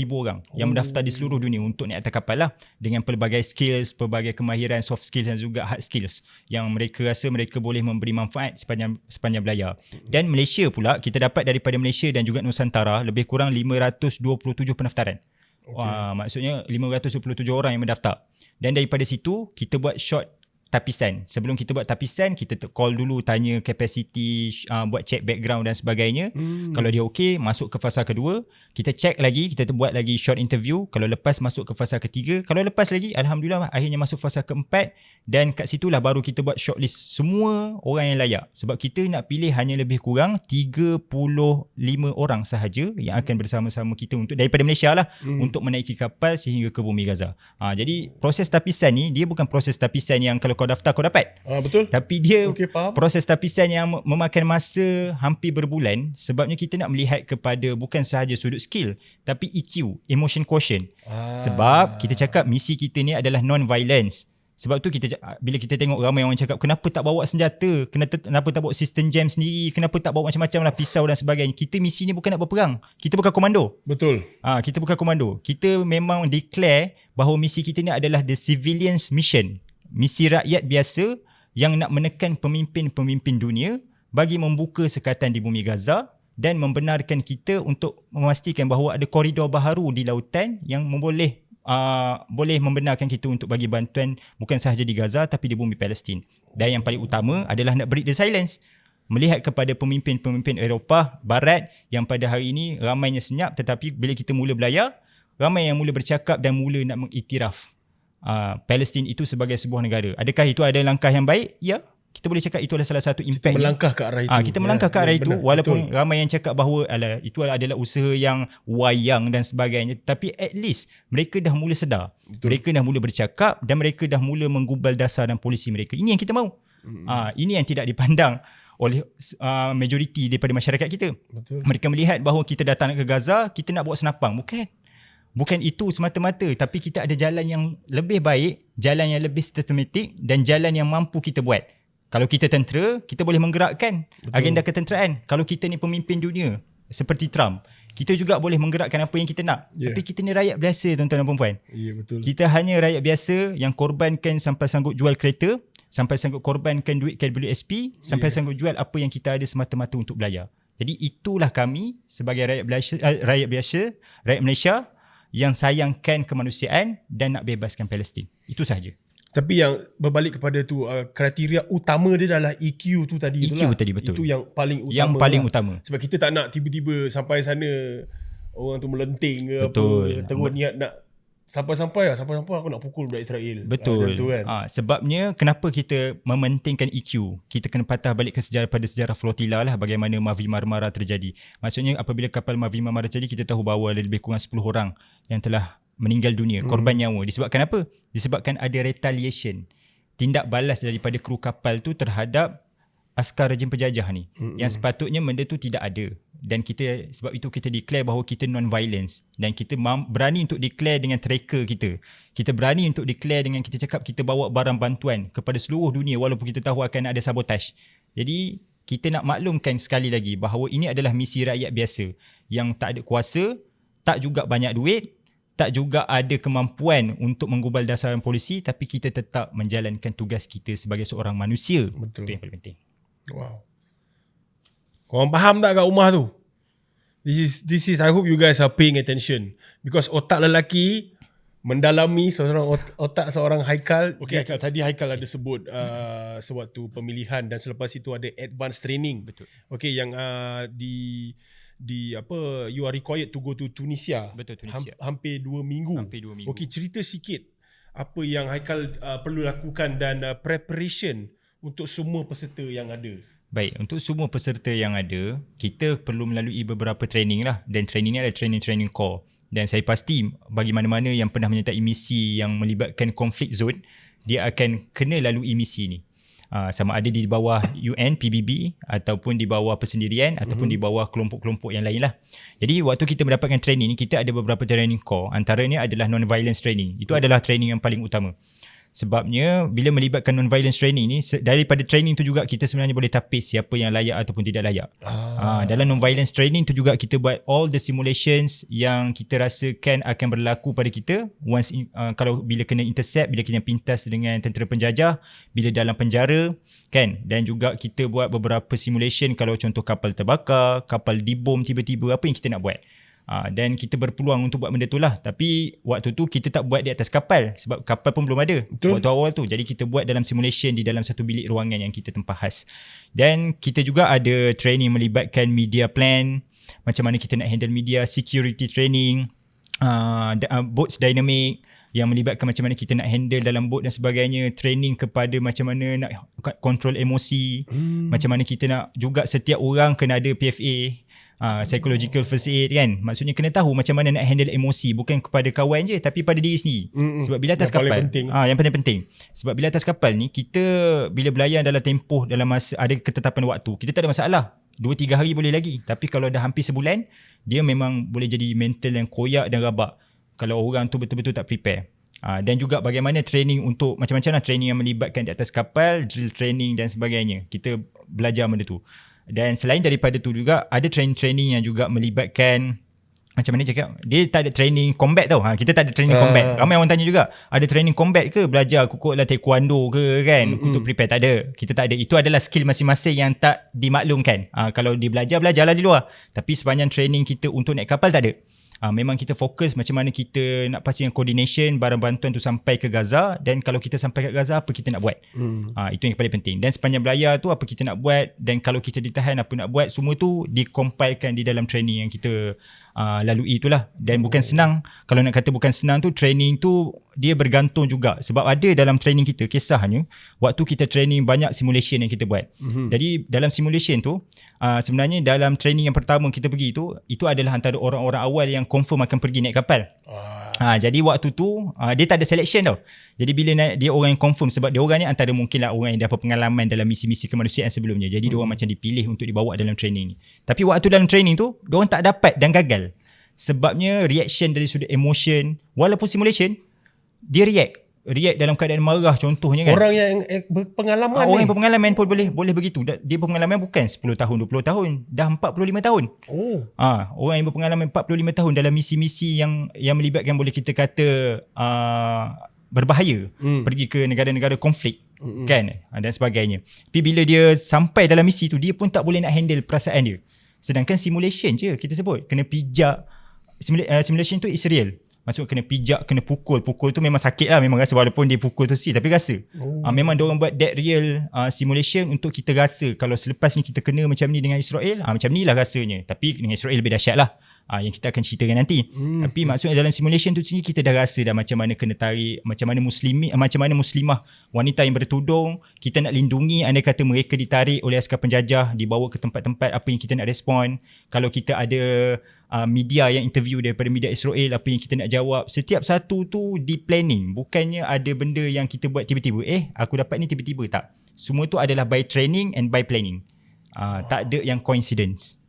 orang yang mendaftar di seluruh dunia untuk naik atas kapal lah, dengan pelbagai skills, pelbagai kemahiran soft skills dan juga hard skills yang mereka rasa mereka boleh memberi manfaat sepanjang belayar. Dan Malaysia pula, kita dapat daripada Malaysia dan juga Nusantara lebih kurang 527 pendaftaran. Maksudnya 527 orang yang mendaftar. Dan daripada situ kita buat short tapisan. Sebelum kita buat tapisan, kita call dulu, tanya capacity, buat check background dan sebagainya. Kalau dia okey, masuk ke fasa kedua, kita check lagi, kita buat lagi short interview. Kalau lepas, masuk ke fasa ketiga. Kalau lepas lagi, alhamdulillah akhirnya masuk fasa keempat, dan kat situlah baru kita buat shortlist semua orang yang layak. Sebab kita nak pilih hanya lebih kurang 35 orang sahaja yang akan bersama-sama kita untuk daripada Malaysia lah, untuk menaiki kapal sehingga ke Bumi Gaza. Jadi proses tapisan ni, dia bukan proses tapisan yang kalau kau daftar kau dapat. Betul. Tapi dia faham. proses tapisan yang memakan masa hampir berbulan, sebabnya kita nak melihat kepada bukan sahaja sudut skill, tapi EQ, emotion quotient. Sebab kita cakap misi kita ni adalah non-violence. Sebab tu bila kita tengok ramai orang cakap kenapa tak bawa senjata, kenapa tak bawa sistem jam sendiri, kenapa tak bawa macam-macam lah, pisau dan sebagainya. Kita misi ni bukan nak berperang. Kita bukan komando. Betul. Kita bukan komando. Kita memang declare bahawa misi kita ni adalah the civilians mission. Misi rakyat biasa yang nak menekan pemimpin-pemimpin dunia bagi membuka sekatan di Bumi Gaza dan membenarkan kita untuk memastikan bahawa ada koridor baharu di lautan yang boleh membenarkan kita untuk bagi bantuan bukan sahaja di Gaza tapi di bumi Palestin. Dan yang paling utama adalah nak break the silence. Melihat kepada pemimpin-pemimpin Eropah Barat yang pada hari ini ramainya senyap, tetapi bila kita mula belayar, ramai yang mula bercakap dan mula nak mengiktiraf Palestin itu sebagai sebuah negara. Adakah itu ada langkah yang baik? Ya, kita boleh cakap itu adalah salah satu impact. Kita melangkah ke arah itu. Kita melangkah ke arah itu, benar, walaupun betul. ramai yang cakap bahawa itu adalah usaha yang wayang dan sebagainya, tapi at least mereka dah mula sedar. Betul. Mereka dah mula bercakap dan mereka dah mula menggubal dasar dan polisi mereka. Ini yang kita mahu. Ini yang tidak dipandang oleh majoriti daripada masyarakat kita. Betul. Mereka melihat bahawa kita datang ke Gaza, kita nak bawa senapang. Bukan itu semata-mata, tapi kita ada jalan yang lebih baik, jalan yang lebih sistematik dan jalan yang mampu kita buat. Kalau kita tentera, kita boleh menggerakkan agenda ketenteraan. Kalau kita ni pemimpin dunia seperti Trump, kita juga boleh menggerakkan apa yang kita nak. Tapi kita ni rakyat biasa, tuan-tuan dan puan-puan. Betul. Kita hanya rakyat biasa yang korbankan sampai sanggup jual kereta, sampai sanggup korbankan duit KWSP, sampai sanggup jual apa yang kita ada semata-mata untuk belayar. Jadi itulah kami sebagai rakyat biasa, rakyat Malaysia yang sayangkan kemanusiaan dan nak bebaskan Palestin. Itu sahaja. Tapi yang berbalik kepada tu, kriteria utama dia adalah EQ tu tadi. EQ tadi, betul. Itu yang paling utama. Yang paling utama. Sebab kita tak nak tiba-tiba sampai sana orang tu melenting ke betul. apa, terus niat nak sampai aku nak pukul budak Israel. Betul. Kan? Sebabnya kenapa kita mementingkan EQ? Kita kena patah balik ke sejarah flotila lah, bagaimana Mavi Marmara terjadi. Maksudnya apabila kapal Mavi Marmara terjadi, kita tahu bahawa ada lebih kurang 10 orang yang telah meninggal dunia, korban nyawa. Disebabkan apa? Disebabkan ada retaliation, tindak balas daripada kru kapal tu terhadap askar rejim penjajah ni. Yang sepatutnya benda tu tidak ada. Dan sebab itu kita declare bahawa kita non-violence. Dan kita berani untuk declare dengan tracker kita. Kita berani untuk declare dengan kita cakap kita bawa barang bantuan kepada seluruh dunia walaupun kita tahu akan ada sabotaj. Jadi kita nak maklumkan sekali lagi bahawa ini adalah misi rakyat biasa yang tak ada kuasa, tak juga banyak duit, tak juga ada kemampuan untuk menggubal dasaran polisi, tapi kita tetap menjalankan tugas kita sebagai seorang manusia. Betul. Itu yang paling penting. Wow. Korang faham tak kat rumah tu? This is I hope you guys are paying attention. Because otak lelaki mendalami seorang otak seorang Haikal. Okay, Haikal, tadi Haikal ada sebut sewaktu pemilihan dan selepas itu ada advanced training. Betul. Okay, yang di apa, you are required to go to Tunisia. Betul, Tunisia. Hampir 2 minggu. Okay, cerita sikit apa yang Haikal perlu lakukan dan preparation untuk semua peserta yang ada. Baik, untuk semua peserta yang ada, kita perlu melalui beberapa training lah. Dan training ni adalah training core. Dan saya pasti bagi mana-mana yang pernah menyertai misi yang melibatkan konflik zone, dia akan kena lalui misi ni. Sama ada di bawah UN, PBB ataupun di bawah persendirian ataupun di bawah kelompok-kelompok yang lain lah. Jadi waktu kita mendapatkan training ni, kita ada beberapa training core. Antaranya adalah non-violence training. Itu adalah training yang paling utama. Sebabnya bila melibatkan non-violence training ni, daripada training tu juga kita sebenarnya boleh tapis siapa yang layak ataupun tidak layak. Dalam non-violence training tu juga kita buat all the simulations yang kita rasakan akan berlaku pada kita once kalau bila kena intercept, bila kena pintas dengan tentera penjajah, bila dalam penjara kan. Dan juga kita buat beberapa simulation kalau contoh kapal terbakar, kapal dibom tiba-tiba, apa yang kita nak buat. Dan kita berpeluang untuk buat benda tu lah. Tapi waktu tu kita tak buat di atas kapal sebab kapal pun belum ada. Betul. Waktu awal tu. Jadi kita buat dalam simulation di dalam satu bilik ruangan yang kita tempahas. Dan kita juga ada training melibatkan media plan, macam mana kita nak handle media, security training, boats dynamic, yang melibatkan macam mana kita nak handle dalam boat dan sebagainya, training kepada macam mana nak control emosi, macam mana kita nak juga setiap orang kena ada PFA, psychological first aid kan. Maksudnya kena tahu macam mana nak handle emosi, bukan kepada kawan je tapi pada diri sendiri. Sebab bila atas kapal, yang paling penting. Sebab bila atas kapal ni kita bila belayar dalam tempoh, dalam masa ada ketetapan waktu, kita tak ada masalah. 2-3 hari boleh lagi. Tapi kalau dah hampir sebulan, dia memang boleh jadi mental yang koyak dan rabak kalau orang tu betul-betul tak prepare. Dan juga bagaimana training untuk macam-macam lah training yang melibatkan di atas kapal, drill training dan sebagainya. Kita belajar benda tu. Dan selain daripada tu juga ada training yang juga melibatkan, macam mana cakap, dia tak ada training combat tau. Kita tak ada training combat. Ramai orang tanya juga, ada training combat ke, belajar kukuk lah taekwondo ke kan, untuk prepare? Tak ada. Kita tak ada. Itu adalah skill masing-masing yang tak dimaklumkan. Kalau dia belajarlah di luar. Tapi sepanjang training kita untuk naik kapal tak ada. Memang kita fokus macam mana kita nak pastikan coordination barang bantuan tu sampai ke Gaza, dan kalau kita sampai ke Gaza apa kita nak buat. Itu yang paling penting. Dan sepanjang belayar tu apa kita nak buat, dan kalau kita ditahan apa nak buat, semua tu dikompilekan di dalam training yang kita lalui itulah. Dan bukan senang. Kalau nak kata bukan senang tu, training tu dia bergantung juga. Sebab ada dalam training kita, kisahnya waktu kita training banyak simulation yang kita buat. Jadi dalam simulation tu sebenarnya dalam training yang pertama kita pergi tu, itu adalah antara orang-orang awal yang confirm akan pergi naik kapal. Jadi waktu tu dia tak ada selection tau. Jadi bila naik, dia orang yang confirm, sebab dia orang ni antara mungkinlah orang yang dapat pengalaman dalam misi-misi kemanusiaan sebelumnya. Jadi dia orang macam dipilih untuk dibawa dalam training ni. Tapi waktu dalam training tu, dia orang tak dapat dan gagal. Sebabnya reaction dari sudut emotion, walaupun simulation, dia react dalam keadaan marah contohnya kan. Orang yang berpengalaman orang yang berpengalaman pun boleh begitu. Dia berpengalaman bukan 10 tahun 20 tahun, dah 45 tahun. Orang yang berpengalaman 45 tahun dalam misi-misi yang melibatkan, boleh kita kata berbahaya, pergi ke negara-negara konflik kan, dan sebagainya. Tapi bila dia sampai dalam misi tu, dia pun tak boleh nak handle perasaan dia. Sedangkan simulation je kita sebut kena pijak. Simulation tu is real. Maksud kena pijak, kena pukul tu memang sakit lah, memang rasa, walaupun dia pukul tu tapi rasa. Memang diorang buat that real simulation untuk kita rasa kalau selepas ni kita kena macam ni dengan Israel, macam ni lah rasanya. Tapi dengan Israel lebih dahsyat lah, yang kita akan ceritakan nanti. Tapi maksudnya dalam simulation tu sendiri kita dah rasa dah macam mana kena tarik, macam mana muslimah wanita yang bertudung, kita nak lindungi, andai kata mereka ditarik oleh askar penjajah, dibawa ke tempat-tempat apa yang kita nak respon. Kalau kita ada media yang interview daripada media Israel, apa yang kita nak jawab. Setiap satu tu di planning. Bukannya ada benda yang kita buat tiba-tiba, aku dapat ni tiba-tiba, tak. Semua tu adalah by training and by planning. Tak ada yang coincidence.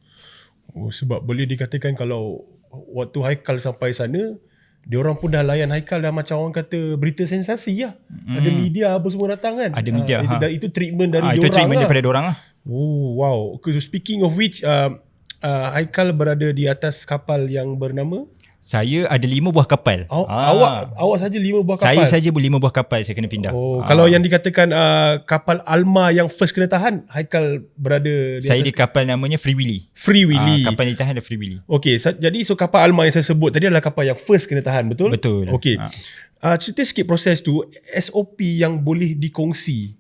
Sebab boleh dikatakan kalau waktu Haikal sampai sana, diorang pun dah layan Haikal dah macam orang kata berita sensasi lah. Ada media apa semua datang kan. Ada media. Itu treatment dari diorang. Itu treatment daripada diorang lah. Wow. Okay, so speaking of which, Haikal berada di atas kapal yang bernama? Saya ada 5 buah kapal. Awak saja 5 buah kapal? Saya saja 5 buah kapal saya kena pindah. Kalau yang dikatakan kapal Alma yang first kena tahan, Haikal berada di saya atas. di kapal namanya Free Willy. Free Willy. Kapal yang ditahan ada Free Willy. Okay, jadi kapal Alma yang saya sebut tadi adalah kapal yang first kena tahan, betul? Betul. Okay. Cerita sikit proses tu, SOP yang boleh dikongsi,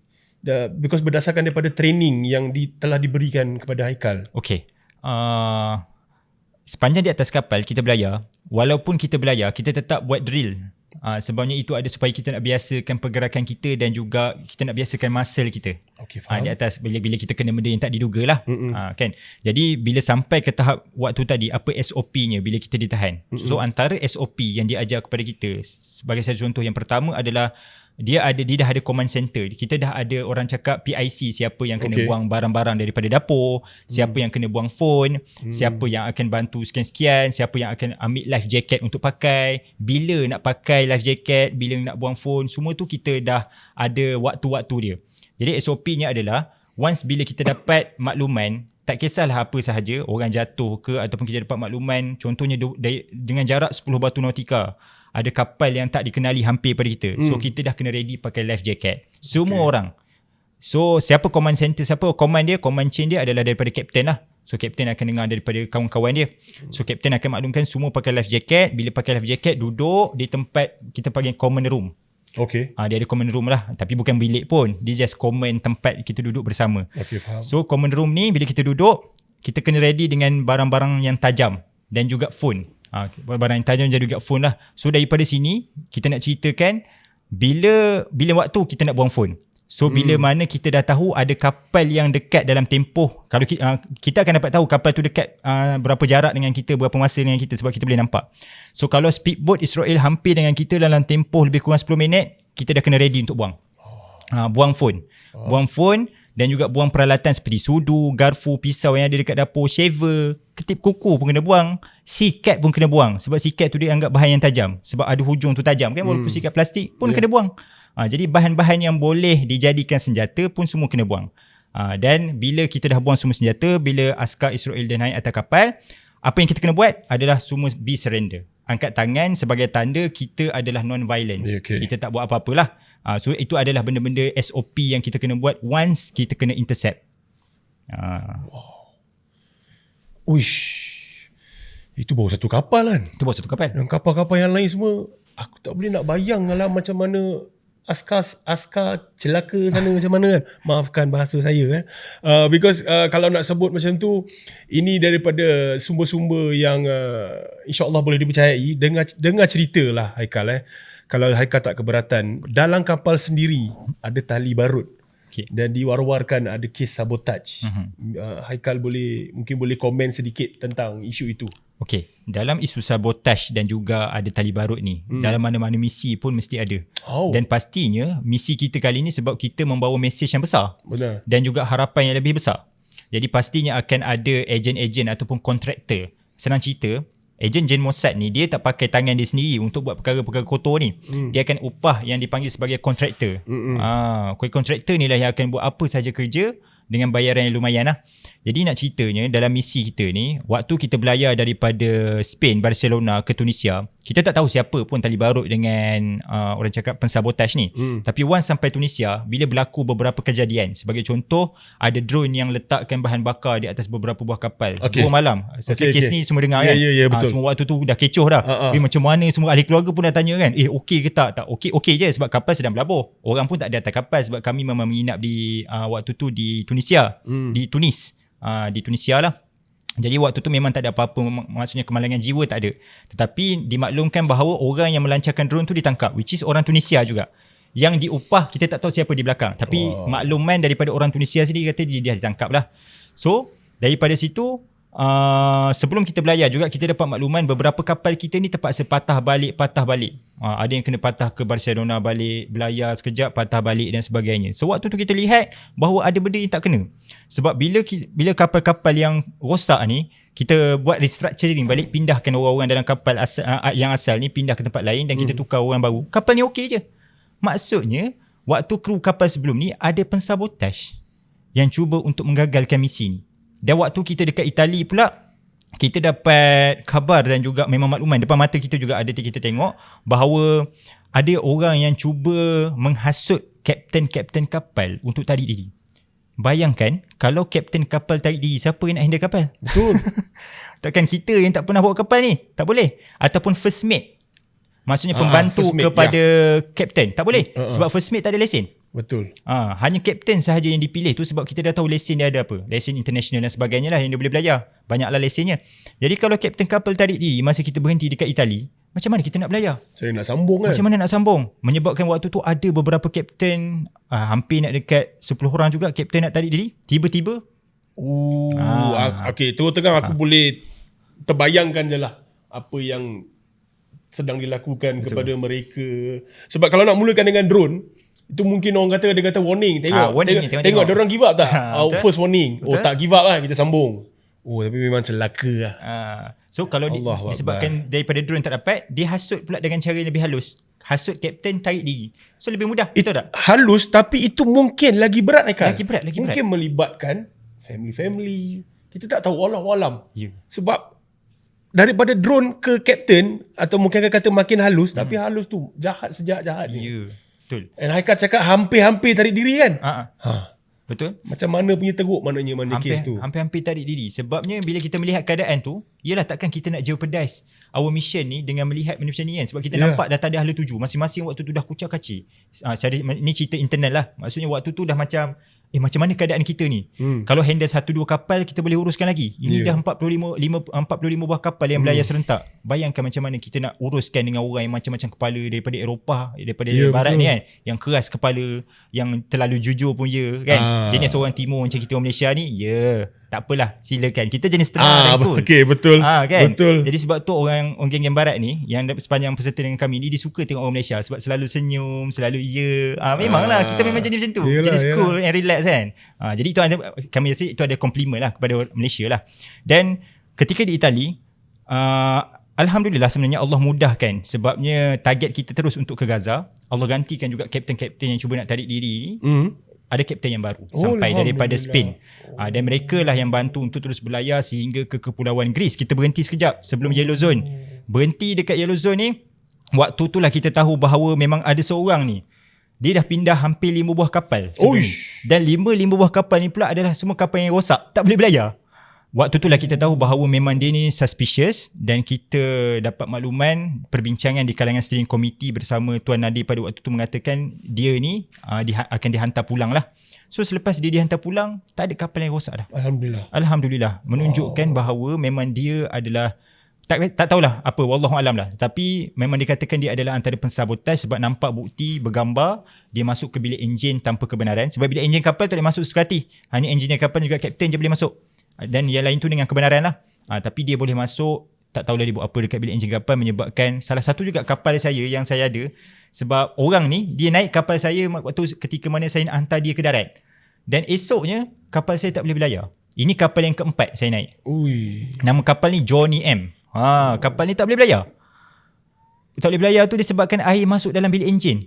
because berdasarkan daripada training yang telah diberikan kepada Haikal. Okay. Sepanjang di atas kapal kita belayar, walaupun kita belayar, kita tetap buat drill. Sebabnya itu ada supaya kita nak biasakan pergerakan kita dan juga kita nak biasakan muscle kita. Okay, faham. Di atas bila kita kena benda yang tak diduga lah. Kan. Jadi bila sampai ke tahap waktu tadi, apa SOP-nya bila kita ditahan. So antara SOP yang dia ajar kepada kita, sebagai satu contoh, yang pertama adalah dia dah ada command center. Kita dah ada orang cakap PIC, siapa yang kena buang barang-barang daripada dapur, siapa yang kena buang phone, siapa yang akan bantu sekian-sekian, siapa yang akan ambil life jacket untuk pakai, bila nak pakai life jacket, bila nak buang phone, semua tu kita dah ada waktu-waktu dia. Jadi SOP-nya adalah once bila kita dapat makluman, tak kisahlah apa sahaja, orang jatuh ke ataupun kita dapat makluman, contohnya dengan jarak 10 batu nautika, ada kapal yang tak dikenali hampir pada kita. So kita dah kena ready pakai life jacket. Semua orang. So siapa command center, siapa command chain dia adalah daripada kapten lah. So kapten akan dengar daripada kawan-kawan dia. So kapten akan maklumkan semua pakai life jacket. Bila pakai life jacket, duduk di tempat kita panggil common room. Okay. Dia ada common room lah, tapi bukan bilik pun. Dia just common tempat kita duduk bersama. Okay, faham. So common room ni bila kita duduk, kita kena ready dengan barang-barang yang tajam dan juga phone. Barang yang tajam dan juga phone lah. So daripada sini kita nak ceritakan bila waktu kita nak buang phone. So bila mana kita dah tahu ada kapal yang dekat dalam tempoh, kalau kita akan dapat tahu kapal tu dekat berapa jarak dengan kita, berapa masa dengan kita, sebab kita boleh nampak. So kalau speedboat Israel hampir dengan kita dalam tempoh lebih kurang 10 minit, kita dah kena ready untuk buang. Buang phone. Buang phone dan juga buang peralatan seperti sudu, garfu, pisau yang ada dekat dapur, shaver, ketip kuku pun kena buang, sikat pun kena buang, sebab sikat tu dia anggap bahan yang tajam, sebab ada hujung tu tajam kan, walaupun sikat plastik pun kena buang. Jadi bahan-bahan yang boleh dijadikan senjata pun semua kena buang. Dan bila kita dah buang semua senjata, bila askar Israel dah naik atas kapal, apa yang kita kena buat adalah semua be surrender. Angkat tangan sebagai tanda kita adalah non-violence. Okay. Kita tak buat apa-apalah. So itu adalah benda-benda SOP yang kita kena buat once kita kena intercept. Wow. Uish. Itu baru satu kapal kan? Itu baru satu kapal. Dan kapal-kapal yang lain semua, aku tak boleh nak bayang lah macam mana askar celaka sana macam mana kan. Maafkan bahasa saya kan. Because kalau nak sebut macam tu, ini daripada sumber-sumber yang insyaAllah boleh dipercayai. Dengar cerita lah Haikal. Kalau Haikal tak keberatan, dalam kapal sendiri ada tali barut. Okay. Dan diwar-warkan ada kes sabotage. Haikal mungkin boleh komen sedikit tentang isu itu. Okey, dalam isu sabotage dan juga ada tali barut ni, dalam mana-mana misi pun mesti ada. Dan pastinya misi kita kali ni sebab kita membawa mesej yang besar. Benar. Dan juga harapan yang lebih besar. Jadi pastinya akan ada ejen-ejen ataupun kontraktor. Senang cerita, ejen Jen Mossad ni dia tak pakai tangan dia sendiri untuk buat perkara-perkara kotor ni. Dia akan upah yang dipanggil sebagai kontraktor. Kontraktor ni lah yang akan buat apa sahaja kerja dengan bayaran yang lumayan lah. Jadi nak ceritanya dalam misi kita ni, waktu kita belayar daripada Spain, Barcelona ke Tunisia, kita tak tahu siapa pun tali barut dengan orang cakap pensabotaj ni. Tapi once sampai Tunisia, bila berlaku beberapa kejadian, sebagai contoh ada drone yang letakkan bahan bakar di atas beberapa buah kapal. 2 malam. Saya kes ni semua dengar kan. Betul. Semua waktu tu dah kecoh dah. Tapi macam mana semua ahli keluarga pun dah tanya kan, okey ke tak? Okey je sebab kapal sedang berlabuh. Orang pun tak ada atas kapal sebab kami memang menginap di waktu tu di Tunisia, di Tunis. Di Tunisia lah. Jadi waktu tu memang tak ada apa-apa, maksudnya kemalangan jiwa tak ada. Tetapi dimaklumkan bahawa orang yang melancarkan drone tu ditangkap, which is orang Tunisia juga. Yang diupah kita tak tahu siapa di belakang. Tapi makluman daripada orang Tunisia sendiri kata dia ditangkap lah. So daripada situ, sebelum kita belayar juga kita dapat makluman beberapa kapal kita ni terpaksa patah balik. Ada yang kena patah ke Barcelona balik, belayar sekejap, patah balik dan sebagainya. So waktu tu kita lihat bahawa ada benda yang tak kena. Sebab bila kapal-kapal yang rosak ni, kita buat restructuring balik, pindahkan orang-orang dalam kapal yang asal ni pindah ke tempat lain dan kita tukar orang baru. Kapal ni okey je. Maksudnya waktu kru kapal sebelum ni ada pensabotaj yang cuba untuk menggagalkan misi ni. Dan waktu kita dekat Itali pula, kita dapat khabar dan juga memang makluman depan mata kita juga ada, kita tengok bahawa ada orang yang cuba menghasut kapten kapal untuk tarik diri. Bayangkan kalau kapten kapal tarik diri, siapa yang nak handle kapal? Betul. Takkan kita yang tak pernah bawa kapal ni? Tak boleh. Ataupun first mate, maksudnya pembantu kepada kapten, tak boleh. Sebab first mate tak ada lesen. Betul. Hanya kapten sahaja yang dipilih tu sebab kita dah tahu lesen dia ada apa. Lesen international dan sebagainya lah yang dia boleh belajar. Banyaklah lesennya. Jadi kalau kapten kapal tarik diri masa kita berhenti dekat Itali, macam mana kita nak belajar? Saya nak sambung kan? Macam mana nak sambung? Menyebabkan waktu tu ada beberapa kapten, hampir nak dekat 10 orang juga kapten nak tarik diri. Tiba-tiba. Okay, terang aku boleh terbayangkan je lah apa yang sedang dilakukan kepada mereka. Sebab kalau nak mulakan dengan drone, itu mungkin orang kata warning. Tengok dia orang give up tak? First warning. Betul? Tak give up kan, kita sambung. Tapi memang celaka lah. So kalau disebabkan daripada drone tak dapat, dia hasut pula dengan cara yang lebih halus. Hasut kapten tarik diri. So lebih mudah. Betul tak? Halus, tapi itu mungkin lagi berat kan? Lagi berat. Mungkin melibatkan family. Kita tak tahu, wallahualam. Sebab daripada drone ke kapten, atau mungkin akan kata makin halus, tapi halus tu jahat sejak jahat ni. Betul. And Haikal cakap hampir-hampir tarik diri kan? Betul? Macam mana punya teruk mana kes tu. Hampir-hampir tarik diri. Sebabnya bila kita melihat keadaan tu, yelah takkan kita nak jeopardize our mission ni dengan melihat benda macam ni kan. Sebab kita nampak dah tak ada ahli tuju. Masing-masing waktu tu dah kucak-kacir. Ni cerita internal lah. Maksudnya waktu tu dah macam macam mana keadaan kita ni? Kalau handle 1-2 kapal kita boleh uruskan lagi. Ini dah 45 buah kapal yang berlayar serentak. Bayangkan macam mana kita nak uruskan dengan orang yang macam-macam kepala daripada Eropah, daripada barat ni kan, yang keras kepala, yang terlalu jujur pun kan. Jenis orang timur macam kita orang Malaysia ni, tak apalah, silakan. Kita jenis tenang dan cool. Okay, betul. Kan? Betul. Jadi sebab tu orang geng barat ni yang sepanjang peserta dengan kami ni, dia suka tengok orang Malaysia sebab selalu senyum, selalu memanglah kita memang jenis macam tu. Jenis cool and relax kan. Jadi itu kami rasa itu ada compliment lah kepada Malaysia lah. Dan ketika di Itali, alhamdulillah sebenarnya Allah mudahkan, sebabnya target kita terus untuk ke Gaza. Allah gantikan juga kapten-kapten yang cuba nak tarik diri ni. Ada kapten yang baru sampai daripada Spain. Dan mereka lah yang bantu untuk terus berlayar sehingga ke Kepulauan Greece. Kita berhenti sekejap sebelum Yellow Zone. Berhenti dekat Yellow Zone ni, waktu tu lah kita tahu bahawa memang ada seorang ni, dia dah pindah hampir 5 buah kapal sebelum ni. Dan 5 buah kapal ni pula adalah semua kapal yang rosak, tak boleh berlayar. Waktu tu lah kita tahu bahawa memang dia ni suspicious, dan kita dapat makluman perbincangan di kalangan steering committee bersama Tuan Nadir pada waktu tu mengatakan dia ni akan dihantar pulang lah. So selepas dia dihantar pulang, tak ada kapal yang rosak dah. Alhamdulillah. Menunjukkan bahawa memang dia adalah tak tahulah apa, wallahualam lah, tapi memang dikatakan dia adalah antara pensabotaj sebab nampak bukti bergambar dia masuk ke bilik enjin tanpa kebenaran. Sebab bilik enjin kapal tak boleh masuk suka hati, hanya engineer kapal juga kapten je boleh masuk, dan yang lain tu dengan kebenaran lah. Tapi dia boleh masuk, tak tahulah dia buat apa dekat bilik enjin kapal, menyebabkan salah satu juga kapal saya yang saya ada, sebab orang ni dia naik kapal saya waktu ketika mana saya nak hantar dia ke darat, dan esoknya kapal saya tak boleh berlayar. Ini kapal yang keempat saya naik. Nama kapal ni Johnny M. Kapal ni tak boleh berlayar. Tak boleh berlayar tu disebabkan air masuk dalam bilik enjin.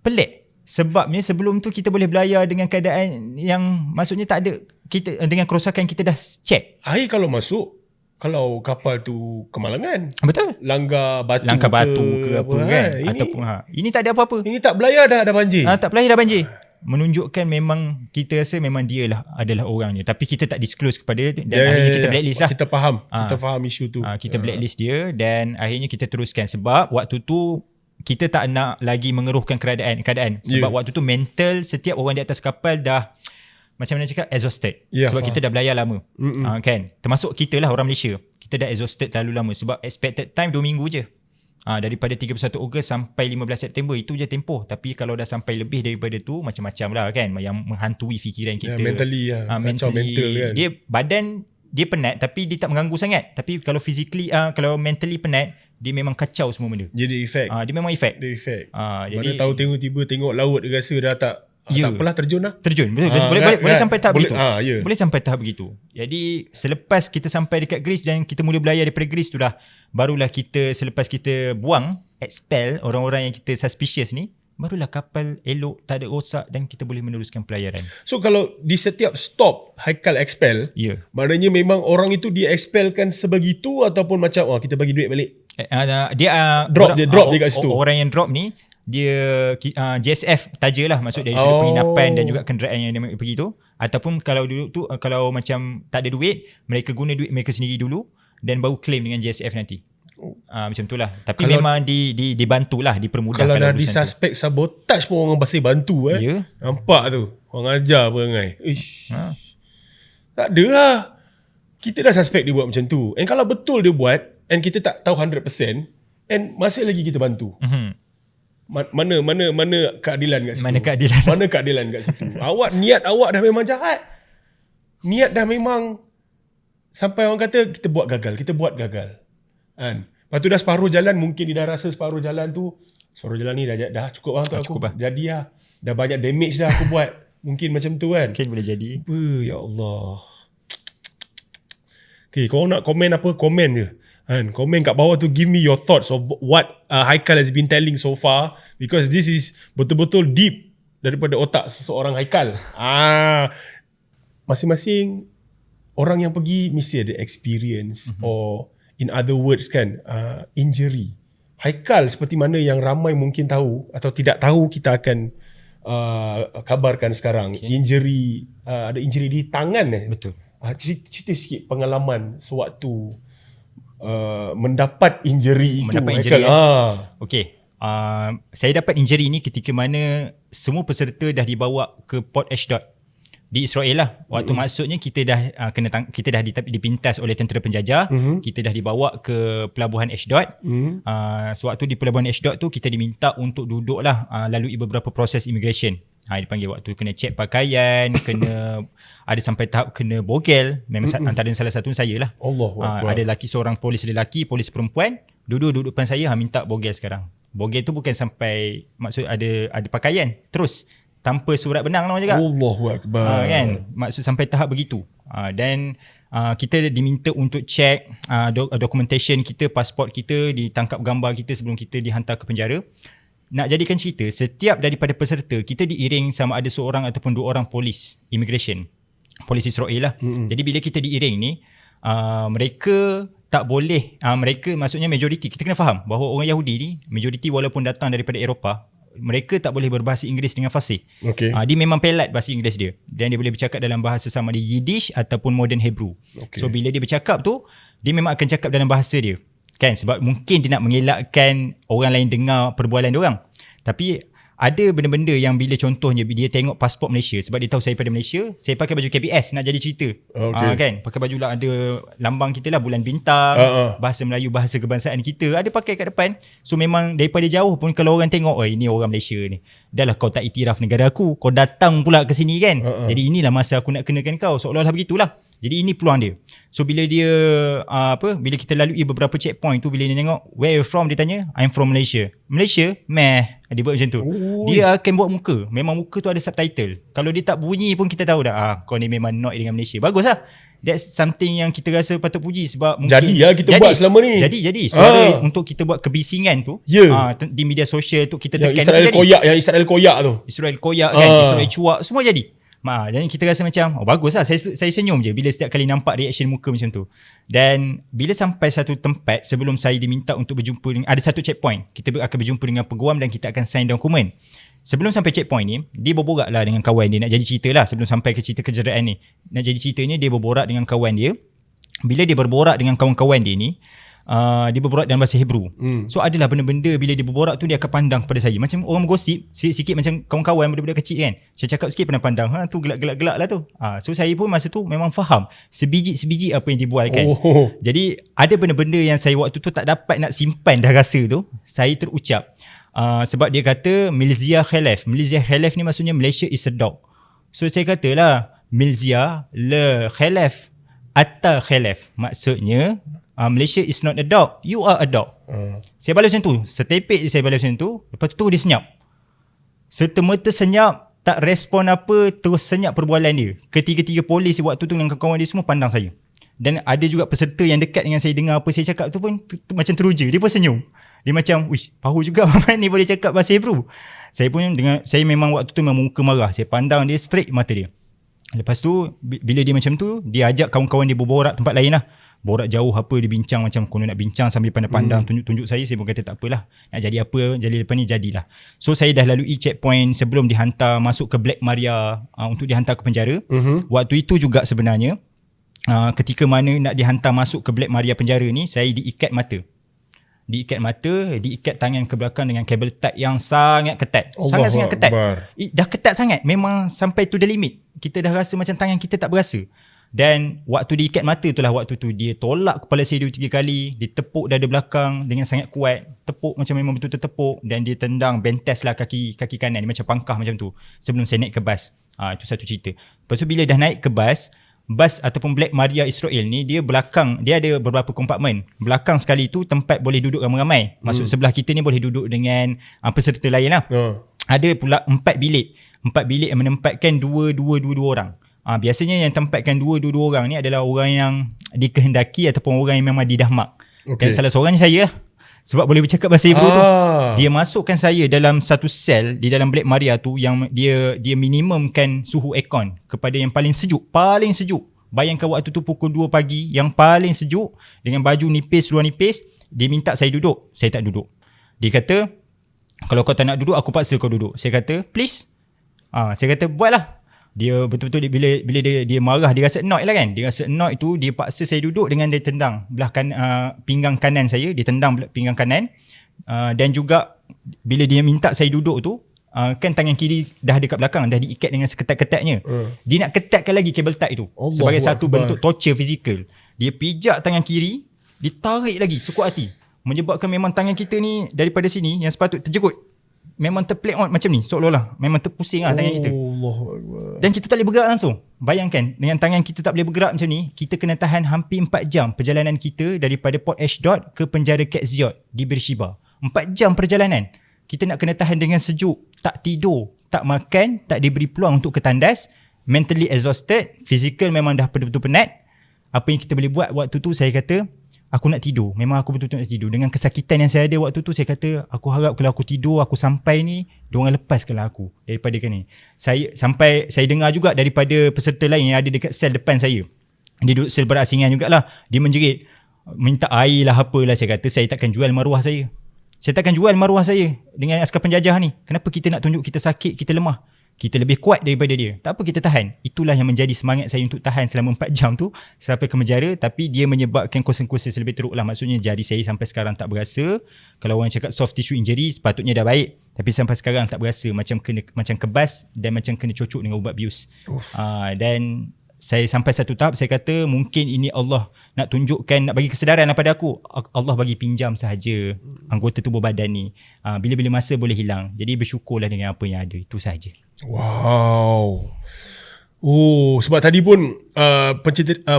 Pelik. Sebabnya sebelum tu kita boleh berlayar dengan keadaan yang maksudnya tak ada, kita dengan kerosakan kita dah check. Air kalau masuk, kalau kapal tu kemalangan, betul, langgar batu ke apa kan, ataupun ini tak ada apa-apa. Ini tak berlayar dah banjir. Tak berlayar dah banjir. Menunjukkan memang kita rasa memang dia lah adalah orangnya, tapi kita tak disclose kepada dia, dan akhirnya kita blacklist lah. Kita faham isu tu. Kita blacklist dia, dan akhirnya kita teruskan sebab waktu tu kita tak nak lagi mengeruhkan keadaan sebab waktu tu mental setiap orang di atas kapal dah macam mana cakap, exhausted. Sebab kita dah berlayar lama. Kan, termasuk kita lah orang Malaysia, kita dah exhausted terlalu lama sebab expected time 2 minggu je. Daripada 31 Ogos sampai 15 September itu je tempoh. Tapi kalau dah sampai lebih daripada tu, macam-macam lah kan yang menghantui fikiran kita. Mentally lah. Mentally mental kan. Dia badan dia penat tapi dia tak mengganggu sangat. Tapi kalau physically kalau mentally penat, dia memang kacau semua benda. Jadi effect. Dia memang effect. Mana tahu tiba-tiba tengok laut dia rasa dah tak tak apalah, terjun lah. Terjun, betul. Boleh sampai tahap begitu. Boleh sampai tahap begitu. Jadi selepas kita sampai dekat Greece dan kita mula berlayar daripada Greece tu dah, barulah kita selepas kita buang, expel orang-orang yang kita suspicious ni, barulah kapal elok, tak ada rosak, dan kita boleh meneruskan pelayaran. So kalau di setiap stop Haikal expel, maknanya memang orang itu dia expelkan sebegitu ataupun macam kita bagi duit balik? Dia drop dia kat situ. Orang yang drop ni dia JSF taja lah, maksud dari sudut penginapan dan juga kenderaan yang dia pergi tu. Ataupun kalau dulu tu kalau macam tak ada duit, mereka guna duit mereka sendiri dulu dan baru claim dengan JSF nanti. Macam tu lah. Tapi kalau, memang dibantulah, dipermudah. Kalau dah disuspek sabotage pun orang pasti bantu Nampak tu, orang ajar perangai. Tak ada lah. Kita dah suspek dia buat macam tu, and kalau betul dia buat and kita tak tahu 100%, and masih lagi kita bantu. Mana keadilan kat situ? Mana keadilan kat situ? Niat awak dah memang jahat. Niat dah memang sampai orang kata kita buat gagal. Kan? Lepas tu dah separuh jalan, mungkin dia dah rasa separuh jalan ni dah cukup lah untuk aku. Jadi lah. Dah banyak damage dah aku buat. Mungkin macam tu kan. Mungkin boleh jadi. Ya Allah. Okay, korang nak komen apa? Komen je. Komen kat bawah tu, give me your thoughts of what Haikal has been telling so far, because this is betul-betul deep daripada otak seseorang Haikal. Masing-masing orang yang pergi mesti ada experience, or in other words kan, injury. Haikal seperti mana yang ramai mungkin tahu atau tidak tahu, kita akan kabarkan sekarang. Injury, ada injury di tangan Betul. Cerita sikit pengalaman sewaktu mendapat injury Mendapat itu. injury, Haikal. Okey. Saya dapat injury ni ketika mana semua peserta dah dibawa ke Port Ashdod di Israel lah. Waktu maksudnya kita dah kita dah dipintas oleh tentera penjajah. Kita dah dibawa ke pelabuhan Ashdod. Sewaktu di pelabuhan Ashdod tu kita diminta untuk duduk lah, lalui beberapa proses immigration. Dipanggil waktu kena check pakaian, kena ada sampai tahap kena bogel. Memang antara salah satu saya lah. Ada lelaki, seorang polis lelaki, polis perempuan duduk depan saya, minta bogel sekarang. Bogel tu bukan sampai maksud ada pakaian terus tanpa surat benang lah orang cakap. Allahu Akbar. Kan? Maksud sampai tahap begitu. Dan kita diminta untuk check documentation kita, pasport kita, ditangkap gambar kita sebelum kita dihantar ke penjara. Nak jadikan cerita, setiap daripada peserta kita diiring sama ada seorang ataupun dua orang polis immigration, polis Israel lah. Jadi bila kita diiring ni, mereka tak boleh, mereka maksudnya majoriti, kita kena faham bahawa orang Yahudi ni majoriti walaupun datang daripada Eropah, mereka tak boleh berbahasa Inggeris dengan fasih. Dia memang pelat bahasa Inggeris dia, dan dia boleh bercakap dalam bahasa sama ada Yiddish ataupun modern Hebrew. So bila dia bercakap tu, dia memang akan cakap dalam bahasa dia, kan, sebab mungkin dia nak mengelakkan orang lain dengar perbualan dia orang. Tapi ada benda-benda yang bila contohnya dia tengok pasport Malaysia, sebab dia tahu saya pada Malaysia, saya pakai baju KBS nak jadi cerita. Kan, pakai baju lah, ada lambang kita lah, bulan bintang, bahasa Melayu, bahasa kebangsaan kita ada pakai kat depan. So memang daripada jauh pun kalau orang tengok, ini orang Malaysia ni, dah lah kau tak iktiraf negara aku, kau datang pula ke sini kan. Jadi inilah masa aku nak kenakan kau, seolah-olah begitulah. Jadi ini peluang dia. So bila dia bila kita lalui beberapa checkpoint tu, bila dia tengok where you from, dia tanya I'm from Malaysia. Malaysia? Meh. Dia buat macam tu. Dia akan buat muka. Memang muka tu ada subtitle. Kalau dia tak bunyi pun kita tahu dah, kau ni memang not dengan Malaysia. Bagus lah. That's something yang kita rasa patut puji, sebab mungkin jadi lah kita buat selama ni. Jadi suara untuk kita buat kebisingan tu di media sosial tu kita tekan. Yang Israel koyak tu. Israel koyak kan, Israel cuak, semua jadi. Jadi kita rasa macam bagus lah. Saya senyum je bila setiap kali nampak reaction muka macam tu. Dan bila sampai satu tempat, sebelum saya diminta untuk berjumpa dengan, ada satu checkpoint, kita akan berjumpa dengan peguam dan kita akan sign dokumen. Sebelum sampai checkpoint ni, dia berborak lah dengan kawan dia. Nak jadi cerita lah sebelum sampai ke cerita kejderaan ni. Nak jadi ceritanya, dia berborak dengan kawan dia. Bila dia berborak dengan kawan-kawan dia ni, dia berborak dalam bahasa Hebrew. So adalah benda-benda bila dia berborak tu, dia akan pandang kepada saya macam orang bergosip sikit-sikit, macam kawan-kawan budak-budak kecil kan. Saya cakap sikit pernah pandang, tu gelak-gelak lah tu. So saya pun masa tu memang faham sebiji-sebiji apa yang dibuat kan. Jadi ada benda-benda yang saya waktu tu tak dapat nak simpan dah rasa tu, saya terucap. Sebab dia kata Milzia Khalaf. Milzia Khalaf ni maksudnya Malaysia is a dog. So saya katalah Milzia le Khalaf atta Khalaf. Maksudnya Malaysia is not a dog, you are a dog. Saya balas macam tu, setepek je saya balas macam tu. Lepas tu dia senyap. Serta-merta senyap, tak respon apa, terus senyap perbualan dia. Ketiga-tiga polis waktu tu dengan kawan-kawan dia semua pandang saya. Dan ada juga peserta yang dekat dengan saya, dengar apa saya cakap tu pun macam teruja. Dia pun senyum. Dia macam, wish, power juga Muhammad ni boleh cakap bahasa Hebrew. Saya pun saya memang waktu tu memang muka marah. Saya pandang dia straight mata dia. Lepas tu bila dia macam tu, dia ajak kawan-kawan dia berborak tempat lain lah. Borak jauh apa, dia bincang macam konon nak bincang sambil pandang-pandang, tunjuk-tunjuk saya pun kata tak apalah, nak jadi apa, jadi lepas ni jadilah. So saya dah lalui checkpoint sebelum dihantar masuk ke Black Maria untuk dihantar ke penjara. Waktu itu juga sebenarnya ketika mana nak dihantar masuk ke Black Maria penjara ni, saya diikat mata, diikat tangan ke belakang dengan kabel tat yang sangat ketat. Sangat-sangat ketat. Dah ketat sangat, memang sampai to the limit. Kita dah rasa macam tangan kita tak berasa. Dan waktu diikat mata itulah waktu tu dia tolak kepala saya 2-3 kali, dia tepuk dada belakang dengan sangat kuat, tepuk macam memang betul-betul tepuk, dan dia tendang bentes lah kaki kanan, dia macam pangkah macam tu sebelum saya naik ke bas. Itu satu cerita. Lepas tu bila dah naik ke bas ataupun Black Maria Israel ni, dia belakang, dia ada beberapa kompartmen. Belakang sekali tu tempat boleh duduk ramai-ramai. Maksud sebelah kita ni boleh duduk dengan peserta lain lah. Ada pula 4 bilik yang menempatkan dua orang. Biasanya yang tempatkan dua orang ni adalah orang yang dikehendaki ataupun orang yang memang didahmak. Dan salah seorangnya saya lah. Sebab boleh bercakap bahasa Hebrew tu. Dia masukkan saya dalam satu sel di dalam Black Maria tu yang dia minimumkan suhu aircon kepada yang paling sejuk. Bayangkan waktu tu pukul 2 pagi, yang paling sejuk, dengan baju nipis, luar nipis. Dia minta saya duduk. Saya tak duduk. Dia kata, kalau kau tak nak duduk, aku paksa kau duduk. Saya kata, please. Saya kata buatlah. Dia betul-betul bila dia marah, dia rasa annoyed lah kan. Dia rasa annoyed tu, dia paksa saya duduk dengan dia tendang pinggang kanan saya, dia tendang pinggang kanan. Dan juga bila dia minta saya duduk tu, kan tangan kiri dah ada kat belakang, dah diikat dengan seketat-ketatnya. Dia nak ketatkan lagi kabel tie tu sebagai satu bentuk torture fizikal. Dia pijak tangan kiri, dia tarik lagi sekuat hati, menyebabkan memang tangan kita ni daripada sini yang sepatut terjegut, memang terplay on macam ni, seolah-olah memang terpusing tangan kita. Dan kita tak boleh bergerak langsung. Bayangkan dengan tangan kita tak boleh bergerak macam ni, kita kena tahan hampir 4 jam perjalanan kita daripada Port Ashdod ke penjara Ketziot di Beersheba. 4 jam perjalanan. Kita nak kena tahan dengan sejuk, tak tidur, tak makan, tak diberi peluang untuk ketandas, mentally exhausted, physical memang dah betul-betul penat. Apa yang kita boleh buat waktu tu, saya kata aku nak tidur. Memang aku betul-betul nak tidur. Dengan kesakitan yang saya ada waktu tu, saya kata aku harap kalau aku tidur, aku sampai ni, diorang lepaskanlah aku daripada kan ni. Saya dengar juga daripada peserta lain yang ada dekat sel depan saya. Dia duduk sel berasingan jugalah. Dia menjerit, minta air lah apalah. Saya kata saya takkan jual maruah saya. Saya takkan jual maruah saya dengan askar penjajah ni. Kenapa kita nak tunjuk kita sakit, kita lemah? Kita lebih kuat daripada dia. Tak apa, kita tahan. Itulah yang menjadi semangat saya untuk tahan selama 4 jam tu sampai ke penjara. Tapi dia menyebabkan konsen-konsen lebih teruk lah. Maksudnya jari saya sampai sekarang tak berasa. Kalau orang cakap soft tissue injury, sepatutnya dah baik. Tapi sampai sekarang tak berasa. Macam kebas dan macam kena cocok dengan ubat bius. Dan saya sampai satu tahap saya kata mungkin ini Allah nak tunjukkan, nak bagi kesedaran pada aku. Allah bagi pinjam sahaja anggota tubuh badan ni. Bila-bila masa boleh hilang. Jadi bersyukurlah dengan apa yang ada. Itu sahaja. Wow. Sebab tadi pun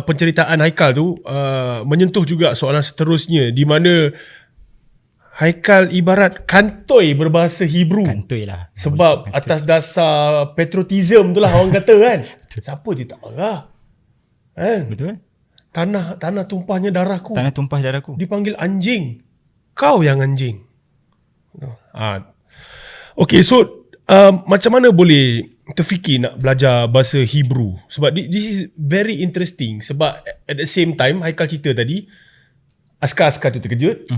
penceritaan Haikal tu menyentuh juga soalan seterusnya, di mana Haikal ibarat kantoi berbahasa Hebrew. Kantoi lah. Sebab atas dasar patriotism tu lah orang kata kan. Siapa dia tak marah? Betul? Tanah tumpahnya darahku. Tanah tumpah darahku. Dipanggil anjing. Kau yang anjing. Okay, so macam mana boleh terfikir nak belajar bahasa Hebrew? Sebab this is very interesting. Sebab at the same time, Haikal cerita tadi, askar-askar tu terkejut.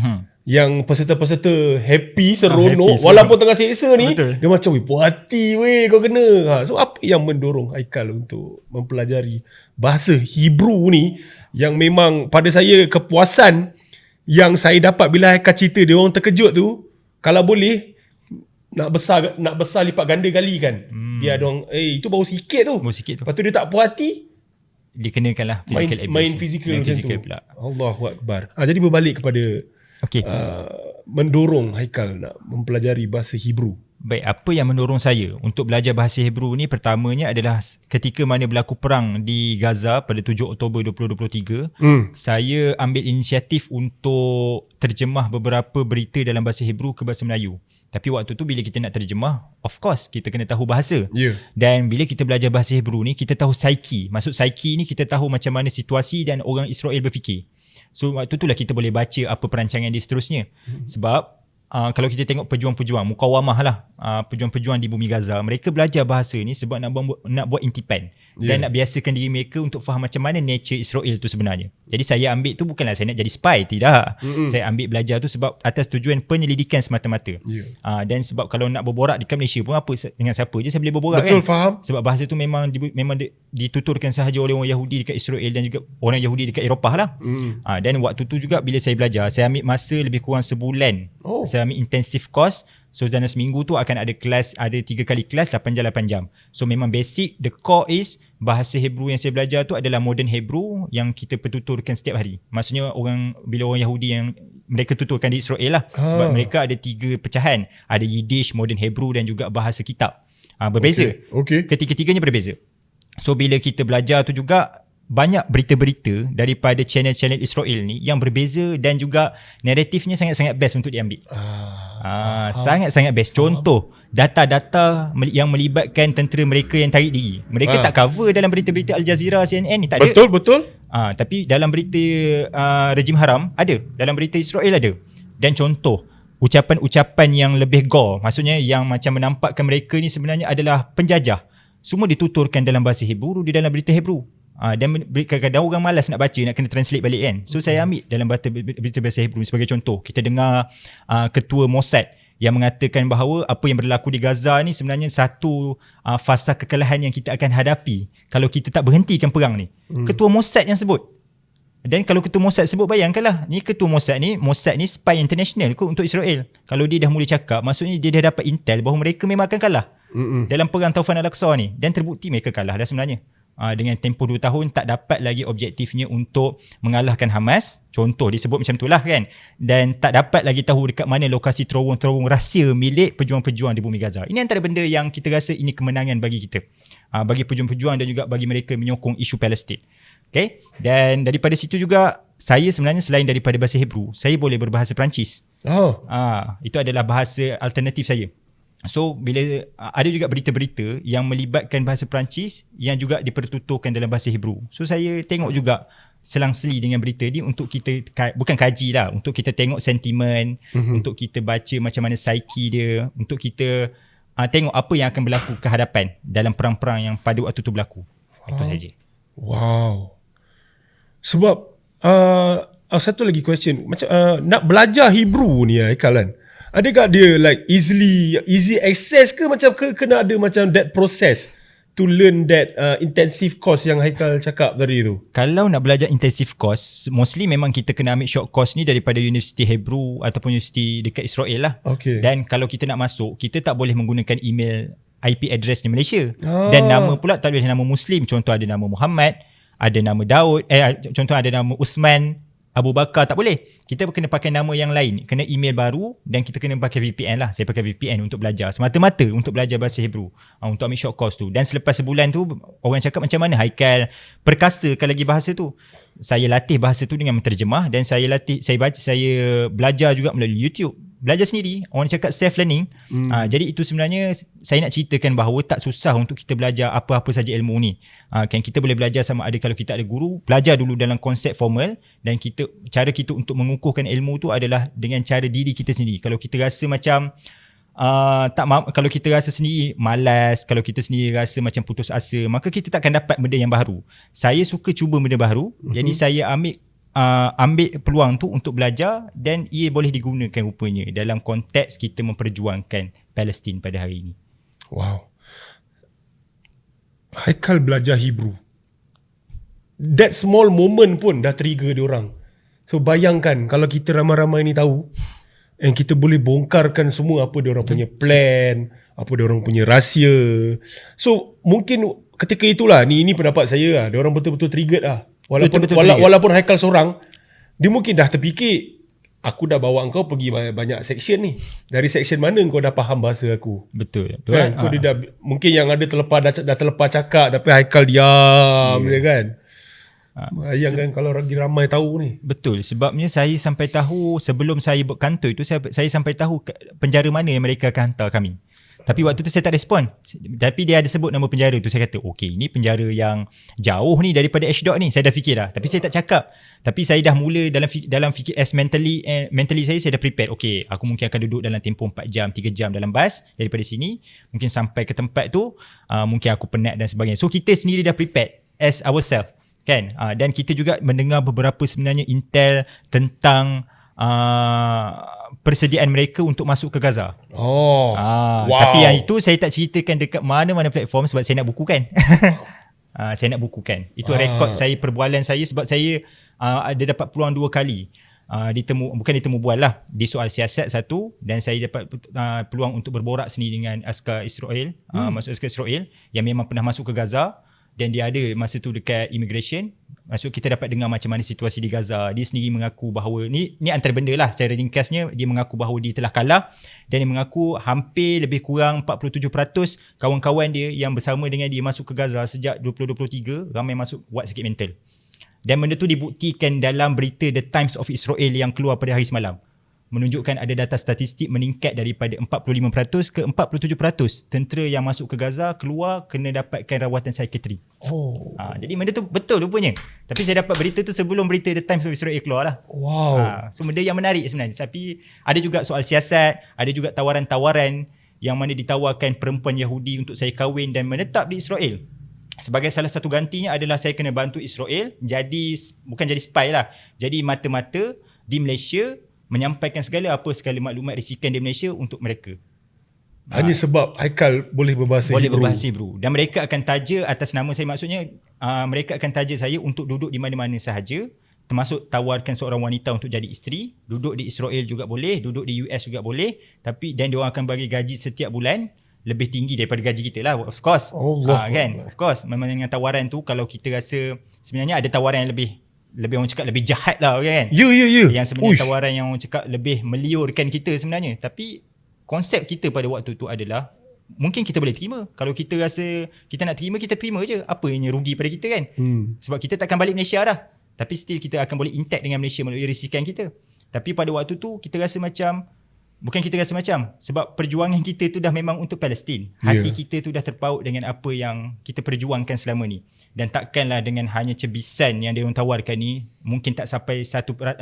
Yang peserta-peserta happy, seronok, happy, walaupun tengah seksa ni. Betul. Dia macam, puas hati kau kena. So apa yang mendorong Haikal untuk mempelajari bahasa Hebrew ni, yang memang pada saya kepuasan yang saya dapat bila Haikal cerita dia orang terkejut tu, kalau boleh nak besar lipat ganda kali kan. Biar dia orang itu baru sikit tu. Lepas tu dia tak puas hati, dikenakanlah physical abuse. Main physical macam tu pula. Allahu Akbar. Jadi berbalik kepada mendorong Haikal nak mempelajari bahasa Hebrew. Baik, apa yang mendorong saya untuk belajar bahasa Hebrew ni, pertamanya adalah ketika mana berlaku perang di Gaza pada 7 Oktober 2023, saya ambil inisiatif untuk terjemah beberapa berita dalam bahasa Hebrew ke bahasa Melayu. Tapi waktu tu bila kita nak terjemah, of course kita kena tahu bahasa. Dan bila kita belajar bahasa Hebrew ni, kita tahu psyche. Maksud psyche ni, kita tahu macam mana situasi dan orang Israel berfikir. So waktu tu lah kita boleh baca apa perancangan dia seterusnya. Sebab kalau kita tengok pejuang-pejuang mukawamah lah, pejuang-pejuang di bumi Gaza, mereka belajar bahasa ni sebab nak buat intipan dan nak biasakan diri mereka untuk faham macam mana nature Israel tu sebenarnya. Jadi saya ambil tu bukanlah saya nak jadi spy, tidak. Saya ambil belajar tu sebab atas tujuan penyelidikan semata-mata. Dan sebab kalau nak berborak dekat Malaysia pun apa, dengan siapa je saya boleh berborak. Betul, kan. faham. Sebab bahasa tu memang dituturkan sahaja oleh orang Yahudi dekat Israel dan juga orang Yahudi dekat Eropah lah. Dan waktu tu juga bila saya belajar, saya ambil masa lebih kurang sebulan. Saya ambil intensive course. So dalam seminggu tu akan ada kelas, ada 3 kali kelas 8 jam. So memang basic, the core is bahasa Hebrew yang saya belajar tu adalah modern Hebrew yang kita pertuturkan setiap hari. Maksudnya bila orang Yahudi yang mereka tuturkan di Israel lah. Sebab mereka ada 3 pecahan. Ada Yiddish, modern Hebrew dan juga bahasa kitab. Berbeza. Ketiga-tiganya berbeza. So bila kita belajar tu juga, banyak berita-berita daripada channel-channel Israel ni yang berbeza dan juga naratifnya sangat-sangat best untuk diambil. Sangat-sangat best. Contoh, data-data yang melibatkan tentera mereka yang tarik diri. Mereka tak cover dalam berita-berita Al Jazeera, CNN ni, tak ada. Betul. Tapi dalam berita rejim haram ada, dalam berita Israel ada. Dan contoh, ucapan-ucapan yang lebih gore, maksudnya yang macam menampakkan mereka ni sebenarnya adalah penjajah, semua dituturkan dalam bahasa Hebrew di dalam berita Hebrew. Dan kadang-kadang orang malas nak baca, nak kena translate balik kan. So saya ambil dalam berita bahasa Hebrew. Sebagai contoh, kita dengar ketua Mossad yang mengatakan bahawa apa yang berlaku di Gaza ni sebenarnya satu fasa kekalahan yang kita akan hadapi kalau kita tak berhentikan perang ni. Ketua Mossad yang sebut. Dan kalau ketua Mossad sebut, bayangkanlah, ni ketua Mossad ni spy international kot untuk Israel. Kalau dia dah mula cakap, maksudnya dia dah dapat intel bahawa mereka memang akan kalah dalam perang Taufan Al-Aqsa ni. Dan terbukti mereka kalah dah sebenarnya. Dengan tempoh 2 tahun tak dapat lagi objektifnya untuk mengalahkan Hamas. Contoh disebut macam itulah kan. Dan tak dapat lagi tahu dekat mana lokasi terowong-terowong rahsia milik pejuang-pejuang di bumi Gaza. Ini antara benda yang kita rasa ini kemenangan bagi kita. Bagi pejuang-pejuang dan juga bagi mereka menyokong isu Palestin. Okay? Dan daripada situ juga saya sebenarnya selain daripada bahasa Hebrew, saya boleh berbahasa Perancis. Itu adalah bahasa alternatif saya. So bila ada juga berita-berita yang melibatkan bahasa Perancis yang juga dipertuturkan dalam bahasa Hebrew. So saya tengok juga selang-seli dengan berita ni untuk kita, bukan kaji lah, untuk kita tengok sentimen, untuk kita baca macam mana psyche dia, untuk kita tengok apa yang akan berlaku ke hadapan dalam perang-perang yang pada waktu tu berlaku. Itu saja. Wow. Sebab satu lagi question, macam nak belajar Hebrew ni Haikal kan, adakah dia like easy access ke macam kena ada macam that process to learn that intensive course yang Haikal cakap tadi tu? Kalau nak belajar intensive course, mostly memang kita kena ambil short course ni daripada Universiti Hebrew ataupun universiti dekat Israel lah. Okay. Dan kalau kita nak masuk, kita tak boleh menggunakan email IP address di Malaysia. Dan nama pula tak boleh nama Muslim. Contoh ada nama Muhammad, ada nama Daud, contoh ada nama Usman, Abu Bakar, tak boleh. Kita kena pakai nama yang lain, kena email baru, dan kita kena pakai VPN lah. Saya pakai VPN untuk belajar, semata-mata untuk belajar bahasa Hebrew, untuk ambil short course tu. Dan selepas sebulan tu, orang cakap macam mana Haikal perkasakan lagi bahasa tu. Saya latih bahasa tu dengan menterjemah, dan saya belajar juga melalui YouTube. Belajar sendiri, orang cakap self learning. Jadi itu sebenarnya saya nak ceritakan bahawa tak susah untuk kita belajar apa-apa saja ilmu ni. Kan kita boleh belajar sama ada kalau kita ada guru, belajar dulu dalam konsep formal, dan cara kita untuk mengukuhkan ilmu tu adalah dengan cara diri kita sendiri. Kalau kita rasa macam kalau kita rasa sendiri malas, kalau kita sendiri rasa macam putus asa, maka kita tak akan dapat benda yang baru. Saya suka cuba benda baru, jadi saya ambil peluang tu untuk belajar, dan ia boleh digunakan rupanya dalam konteks kita memperjuangkan Palestin pada hari ini. Wow. Haikal belajar Hebrew. That small moment pun dah trigger diorang. So bayangkan kalau kita ramai-ramai ni tahu, and kita boleh bongkarkan semua apa diorang punya plan, apa diorang punya rahsia. So mungkin ketika itulah, ni pendapat saya lah, diorang betul-betul triggered lah. Walaupun Haikal seorang, dia mungkin dah terfikir, aku dah bawa kau pergi banyak section ni. Dari section mana kau dah faham bahasa aku? Betul. Kan? Kau dia dah, mungkin yang ada dah terlepas cakap, tapi Haikal diam je kan. Bayangkan kalau lagi ramai tahu ni. Betul. Sebabnya saya sampai tahu, sebelum saya berkantor itu, saya sampai tahu penjara mana yang mereka akan hantar kami. Tapi waktu tu saya tak respon. Tapi dia ada sebut nama penjara tu. Saya kata, okey, ini penjara yang jauh ni daripada Ashdod ni. Saya dah fikir dah. Tapi saya tak cakap. Tapi saya dah mula dalam fikir as mentally saya dah prepare. Okey, aku mungkin akan duduk dalam tempoh 4 jam, 3 jam dalam bas daripada sini. Mungkin sampai ke tempat tu, mungkin aku penat dan sebagainya. So kita sendiri dah prepare as ourselves. Kan? Dan kita juga mendengar beberapa sebenarnya intel tentang persediaan mereka untuk masuk ke Gaza. Wow. Tapi yang itu saya tak ceritakan dekat mana-mana platform sebab saya nak bukukan. Saya nak bukukan. Itu rekod saya, perbualan saya, sebab saya ada dapat peluang 2 kali. Bukan ditemu bual lah, di soal siasat satu, dan saya dapat peluang untuk berborak sendiri dengan askar Israel, askar Israel yang memang pernah masuk ke Gaza. Dan dia ada masa tu dekat immigration. Maksud kita dapat dengar macam mana situasi di Gaza. Dia sendiri mengaku bahawa ni antara benda lah secara ringkasnya, dia mengaku bahawa dia telah kalah, dan dia mengaku hampir lebih kurang 47% kawan-kawan dia yang bersama dengan dia masuk ke Gaza sejak 2023 ramai masuk buat sakit mental. Dan benda tu dibuktikan dalam berita The Times of Israel yang keluar pada hari semalam. Menunjukkan ada data statistik meningkat daripada 45% ke 47% tentera yang masuk ke Gaza keluar kena dapatkan rawatan psikiatri. Jadi benda tu betul rupanya. Tapi saya dapat berita tu sebelum berita The Times of Israel keluar lah. Wow. So benda yang menarik sebenarnya. Tapi ada juga soal siasat, ada juga tawaran-tawaran yang mana ditawarkan perempuan Yahudi untuk saya kahwin dan menetap di Israel. Sebagai salah satu gantinya adalah saya kena bantu Israel bukan jadi spy lah, jadi mata-mata di Malaysia menyampaikan segala maklumat risikan di Malaysia untuk mereka. Hanya sebab Haikal boleh berbahasa Hebrew. Berbahasa Hebrew. Dan mereka akan taja atas nama saya, maksudnya mereka akan taja saya untuk duduk di mana-mana sahaja, termasuk tawarkan seorang wanita untuk jadi isteri, duduk di Israel juga boleh, duduk di US juga boleh, dan diorang akan bagi gaji setiap bulan lebih tinggi daripada gaji kita lah, of course. Kan? Of course, memang dengan tawaran tu, kalau kita rasa sebenarnya ada tawaran yang lebih orang cakap lebih jahat lah kan. Yang sebenarnya tawaran yang orang cakap lebih meliurkan kita sebenarnya. Tapi konsep kita pada waktu tu adalah mungkin kita boleh terima. Kalau kita rasa kita nak terima, kita terima je. Apa yang rugi pada kita kan? Sebab kita takkan balik Malaysia dah. Tapi still kita akan boleh intact dengan Malaysia melalui risikan kita. Tapi pada waktu tu kita rasa macam, bukan kita rasa macam, sebab perjuangan kita tu dah memang untuk Palestin. Hati kita tu dah terpaut dengan apa yang kita perjuangkan selama ni. Dan takkanlah dengan hanya cebisan yang dia orang tawarkan ni, mungkin tak sampai 5%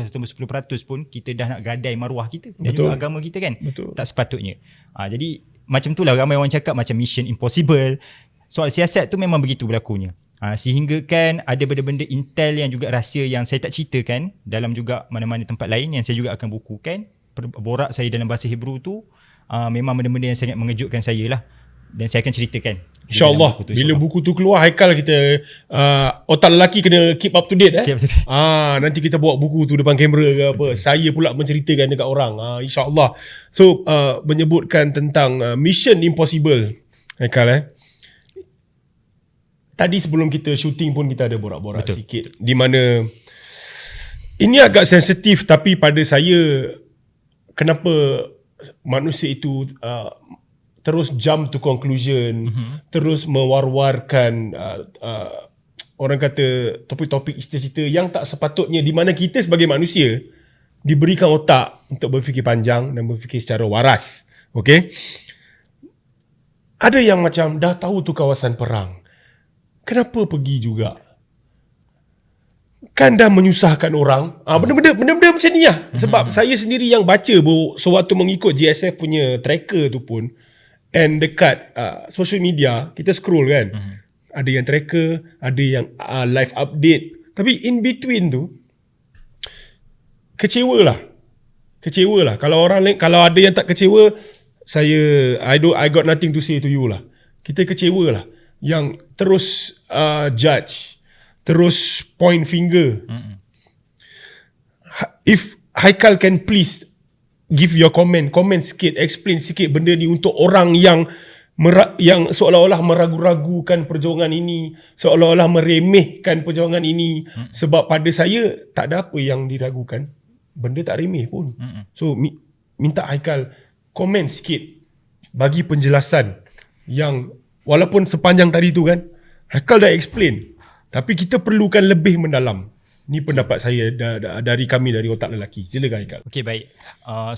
atau 10% pun kita dah nak gadai maruah kita dan juga agama kita kan. Tak sepatutnya. Jadi macam itulah ramai orang cakap macam mission impossible. Soal siasat tu memang begitu berlakunya. Sehingga kan ada benda-benda intel yang juga rahsia yang saya tak ceritakan dalam juga mana-mana tempat lain yang saya juga akan bukukan. Borak saya dalam bahasa Hebrew tu memang benda-benda yang sangat mengejutkan saya lah, dan saya akan ceritakan InsyaAllah bila buku tu keluar, Haikal kita otak lelaki kena keep up to date nanti kita bawa buku tu depan kamera ke apa. Betul. Saya pula menceritakan dekat orang InsyaAllah. So menyebutkan tentang Mission Impossible, Haikal tadi sebelum kita shooting pun kita ada borak-borak sikit di mana ini agak sensitif, tapi pada saya kenapa manusia itu terus jump to conclusion, terus mewar-warkan orang kata topik-topik cerita-cerita yang tak sepatutnya, di mana kita sebagai manusia diberikan otak untuk berfikir panjang dan berfikir secara waras. Okay? Ada yang macam dah tahu tu kawasan perang, kenapa pergi juga? Kan dah menyusahkan orang. Benda-benda macam ni lah. Sebab saya sendiri yang baca sewaktu mengikut GSF punya tracker tu pun, and dekat social media kita scroll kan, ada yang tracker, ada yang live update, tapi in between tu kecewa lah. Kalau orang lain, kalau ada yang tak kecewa, I got nothing to say to you lah. Kita kecewa lah yang terus judge, terus point finger. If Haikal can please give your comment sikit, explain sikit benda ni untuk orang yang seolah-olah meragu-ragukan perjuangan ini, seolah-olah meremehkan perjuangan ini. Sebab pada saya tak ada apa yang diragukan, benda tak remeh pun. So minta Haikal komen sikit, bagi penjelasan yang walaupun sepanjang tadi tu kan Haikal dah explain, tapi kita perlukan lebih mendalam. Ni pendapat saya dari kami, dari Otak Lelaki. Silakan Haikal. Okey, baik.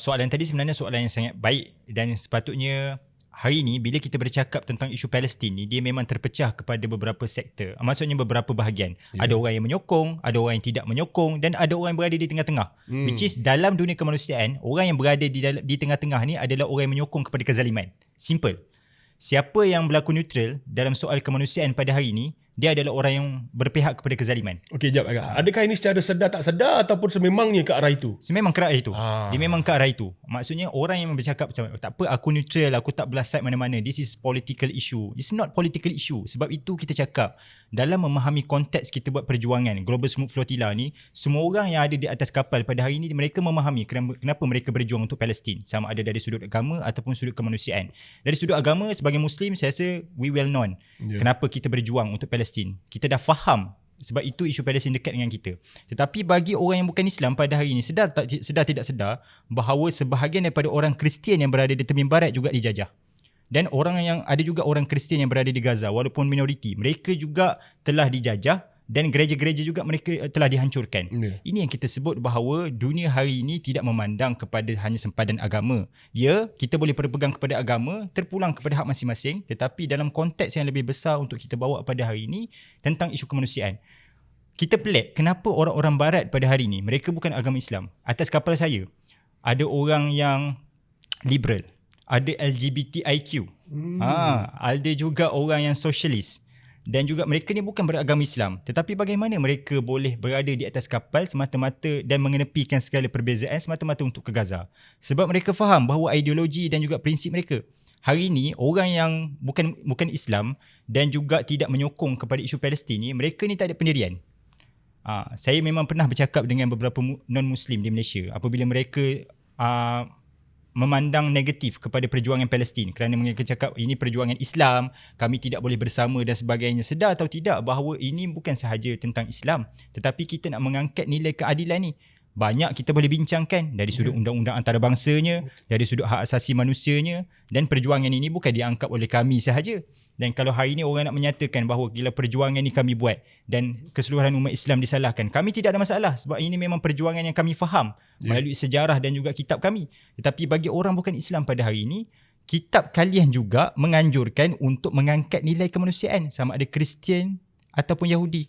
Soalan tadi sebenarnya soalan yang sangat baik, dan sepatutnya hari ni bila kita bercakap tentang isu Palestin ni, dia memang terpecah kepada beberapa sektor. Maksudnya beberapa bahagian. Ada orang yang menyokong, ada orang yang tidak menyokong, dan ada orang yang berada di tengah-tengah. Which is dalam dunia kemanusiaan, orang yang berada di tengah-tengah ni adalah orang yang menyokong kepada kezaliman. Simple. Siapa yang berlaku neutral dalam soal kemanusiaan pada hari ini, dia adalah orang yang berpihak kepada kezaliman. Okey, jap agak. Adakah ini secara sedar tak sedar ataupun sememangnya ke arah itu? Sememang ke arah itu. Dia memang ke arah itu. Maksudnya orang yang bercakap macam, tak apa aku neutral, aku tak belah side mana-mana. This is political issue. It's not political issue. Sebab itu kita cakap, dalam memahami konteks kita buat perjuangan Global Smooth Flotilla ni, semua orang yang ada di atas kapal pada hari ini, mereka memahami kenapa mereka berjuang untuk Palestin. Sama ada dari sudut agama ataupun sudut kemanusiaan. Dari sudut agama, sebagai Muslim, saya rasa we well known kenapa kita berjuang untuk Palestin. Kita dah faham, sebab itu isu Palestin dekat dengan kita. Tetapi bagi orang yang bukan Islam pada hari ini, sedar tidak sedar bahawa sebahagian daripada orang Kristian yang berada di tepi barat juga dijajah. Dan ada juga orang Kristian yang berada di Gaza, walaupun minoriti, mereka juga telah dijajah, dan gereja-gereja juga mereka telah dihancurkan. Ini yang kita sebut bahawa dunia hari ini tidak memandang kepada hanya sempadan agama. Ya, kita boleh berpegang kepada agama, terpulang kepada hak masing-masing, tetapi dalam konteks yang lebih besar untuk kita bawa pada hari ini tentang isu kemanusiaan. Kita pelik kenapa orang-orang barat pada hari ini, mereka bukan agama Islam. Atas kapal saya ada orang yang liberal, ada LGBTIQ, ada juga orang yang sosialis, dan juga mereka ni bukan beragama Islam. Tetapi bagaimana mereka boleh berada di atas kapal semata-mata dan mengenepikan segala perbezaan semata-mata untuk ke Gaza? Sebab mereka faham bahawa ideologi dan juga prinsip mereka. Hari ini orang yang bukan Islam dan juga tidak menyokong kepada isu Palestin ni, mereka ni tak ada pendirian. Saya memang pernah bercakap dengan beberapa non-Muslim di Malaysia apabila mereka memandang negatif kepada perjuangan Palestin kerana mereka cakap ini perjuangan Islam, kami tidak boleh bersama dan sebagainya. Sedar atau tidak bahawa ini bukan sahaja tentang Islam, tetapi kita nak mengangkat nilai keadilan ni. Banyak kita boleh bincangkan dari sudut undang-undang antarabangsanya, dari sudut hak asasi manusianya, dan perjuangan ini bukan diangkat oleh kami sahaja. Dan kalau hari ini orang nak menyatakan bahawa gila perjuangan ni kami buat dan keseluruhan umat Islam disalahkan, kami tidak ada masalah sebab ini memang perjuangan yang kami faham melalui sejarah dan juga kitab kami. Tetapi bagi orang bukan Islam pada hari ini, kitab kalian juga menganjurkan untuk mengangkat nilai kemanusiaan, sama ada Kristian ataupun Yahudi.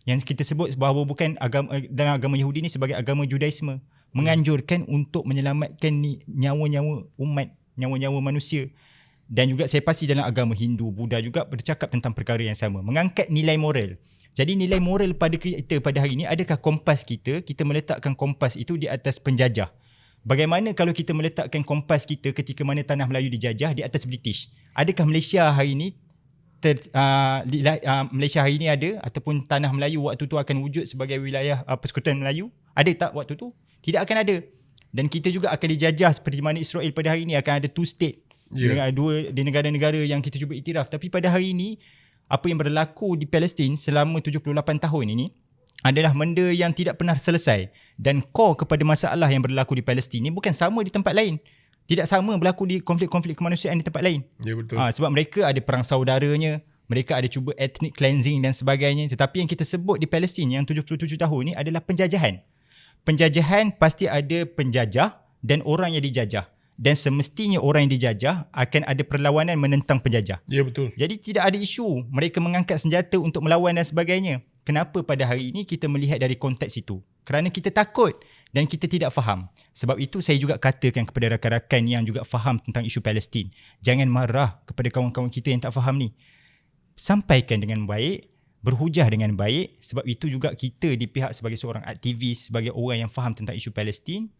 Yang kita sebut bahawa bukan agama, dalam agama Yahudi ni sebagai agama Judaisme, menganjurkan untuk menyelamatkan nyawa-nyawa umat, nyawa-nyawa manusia. Dan juga saya pasti dalam agama Hindu, Buddha juga bercakap tentang perkara yang sama, mengangkat nilai moral. Jadi nilai moral pada kita pada hari ini, adakah kompas kita meletakkan kompas itu di atas penjajah? Bagaimana kalau kita meletakkan kompas kita ketika mana tanah Melayu dijajah di atas British? Adakah Malaysia hari ini Malaysia hari ini ada ataupun tanah Melayu waktu tu akan wujud sebagai wilayah persekutuan Melayu? Ada tak waktu tu? Tidak akan ada. Dan kita juga akan dijajah seperti mana Israel pada hari ini akan ada two state. Dua di negara-negara yang kita cuba iktiraf. Tapi pada hari ini, apa yang berlaku di Palestin selama 78 tahun ini adalah benda yang tidak pernah selesai. Dan core kepada masalah yang berlaku di Palestin ini bukan sama di tempat lain. Tidak sama berlaku di konflik-konflik kemanusiaan di tempat lain. Ya, betul. Sebab mereka ada perang saudaranya, mereka ada cuba ethnic cleansing dan sebagainya. Tetapi yang kita sebut di Palestin yang 77 tahun ini adalah penjajahan. Penjajahan pasti ada penjajah dan orang yang dijajah. Dan semestinya orang yang dijajah akan ada perlawanan menentang penjajah. Ya, betul. Jadi tidak ada isu mereka mengangkat senjata untuk melawan dan sebagainya. Kenapa pada hari ini kita melihat dari konteks itu? Kerana kita takut dan kita tidak faham. Sebab itu saya juga katakan kepada rakan-rakan yang juga faham tentang isu Palestin, jangan marah kepada kawan-kawan kita yang tak faham ni. Sampaikan dengan baik, berhujah dengan baik. Sebab itu juga kita di pihak sebagai seorang aktivis, sebagai orang yang faham tentang isu Palestin,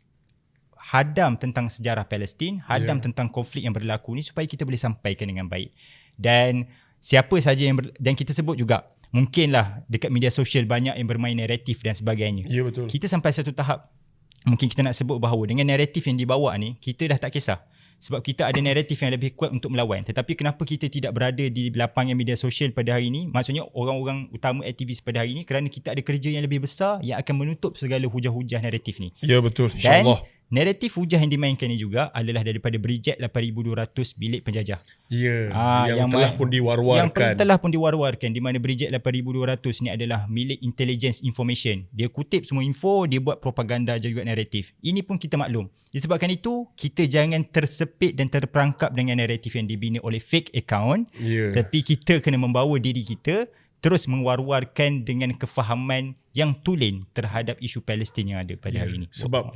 hadam tentang sejarah Palestin, hadam tentang konflik yang berlaku ni supaya kita boleh sampaikan dengan baik. Dan siapa saja yang dan kita sebut juga, mungkinlah dekat media sosial banyak yang bermain naratif dan sebagainya. Ya, betul. Kita sampai satu tahap, mungkin kita nak sebut bahawa dengan naratif yang dibawa ni, kita dah tak kisah. Sebab kita ada naratif yang lebih kuat untuk melawan. Tetapi kenapa kita tidak berada di lapangan media sosial pada hari ini? Maksudnya orang-orang utama aktivis pada hari ini, kerana kita ada kerja yang lebih besar yang akan menutup segala hujah-hujah naratif ni. Ya, betul. InsyaAllah. Naratif hujah yang dimainkan ni juga adalah daripada Bridget 8,200 bilik penjajah. Ya, yang telah pun diwar-warkan. Yang telah pun diwar-warkan, di mana Bridget 8,200 ni adalah milik intelligence information. Dia kutip semua info, dia buat propaganda juga naratif. Ini pun kita maklum. Disebabkan itu, kita jangan tersepit dan terperangkap dengan naratif yang dibina oleh fake account. Tapi kita kena membawa diri kita terus mewar-warkan dengan kefahaman yang tulen terhadap isu Palestin yang ada pada hari ini. Sebab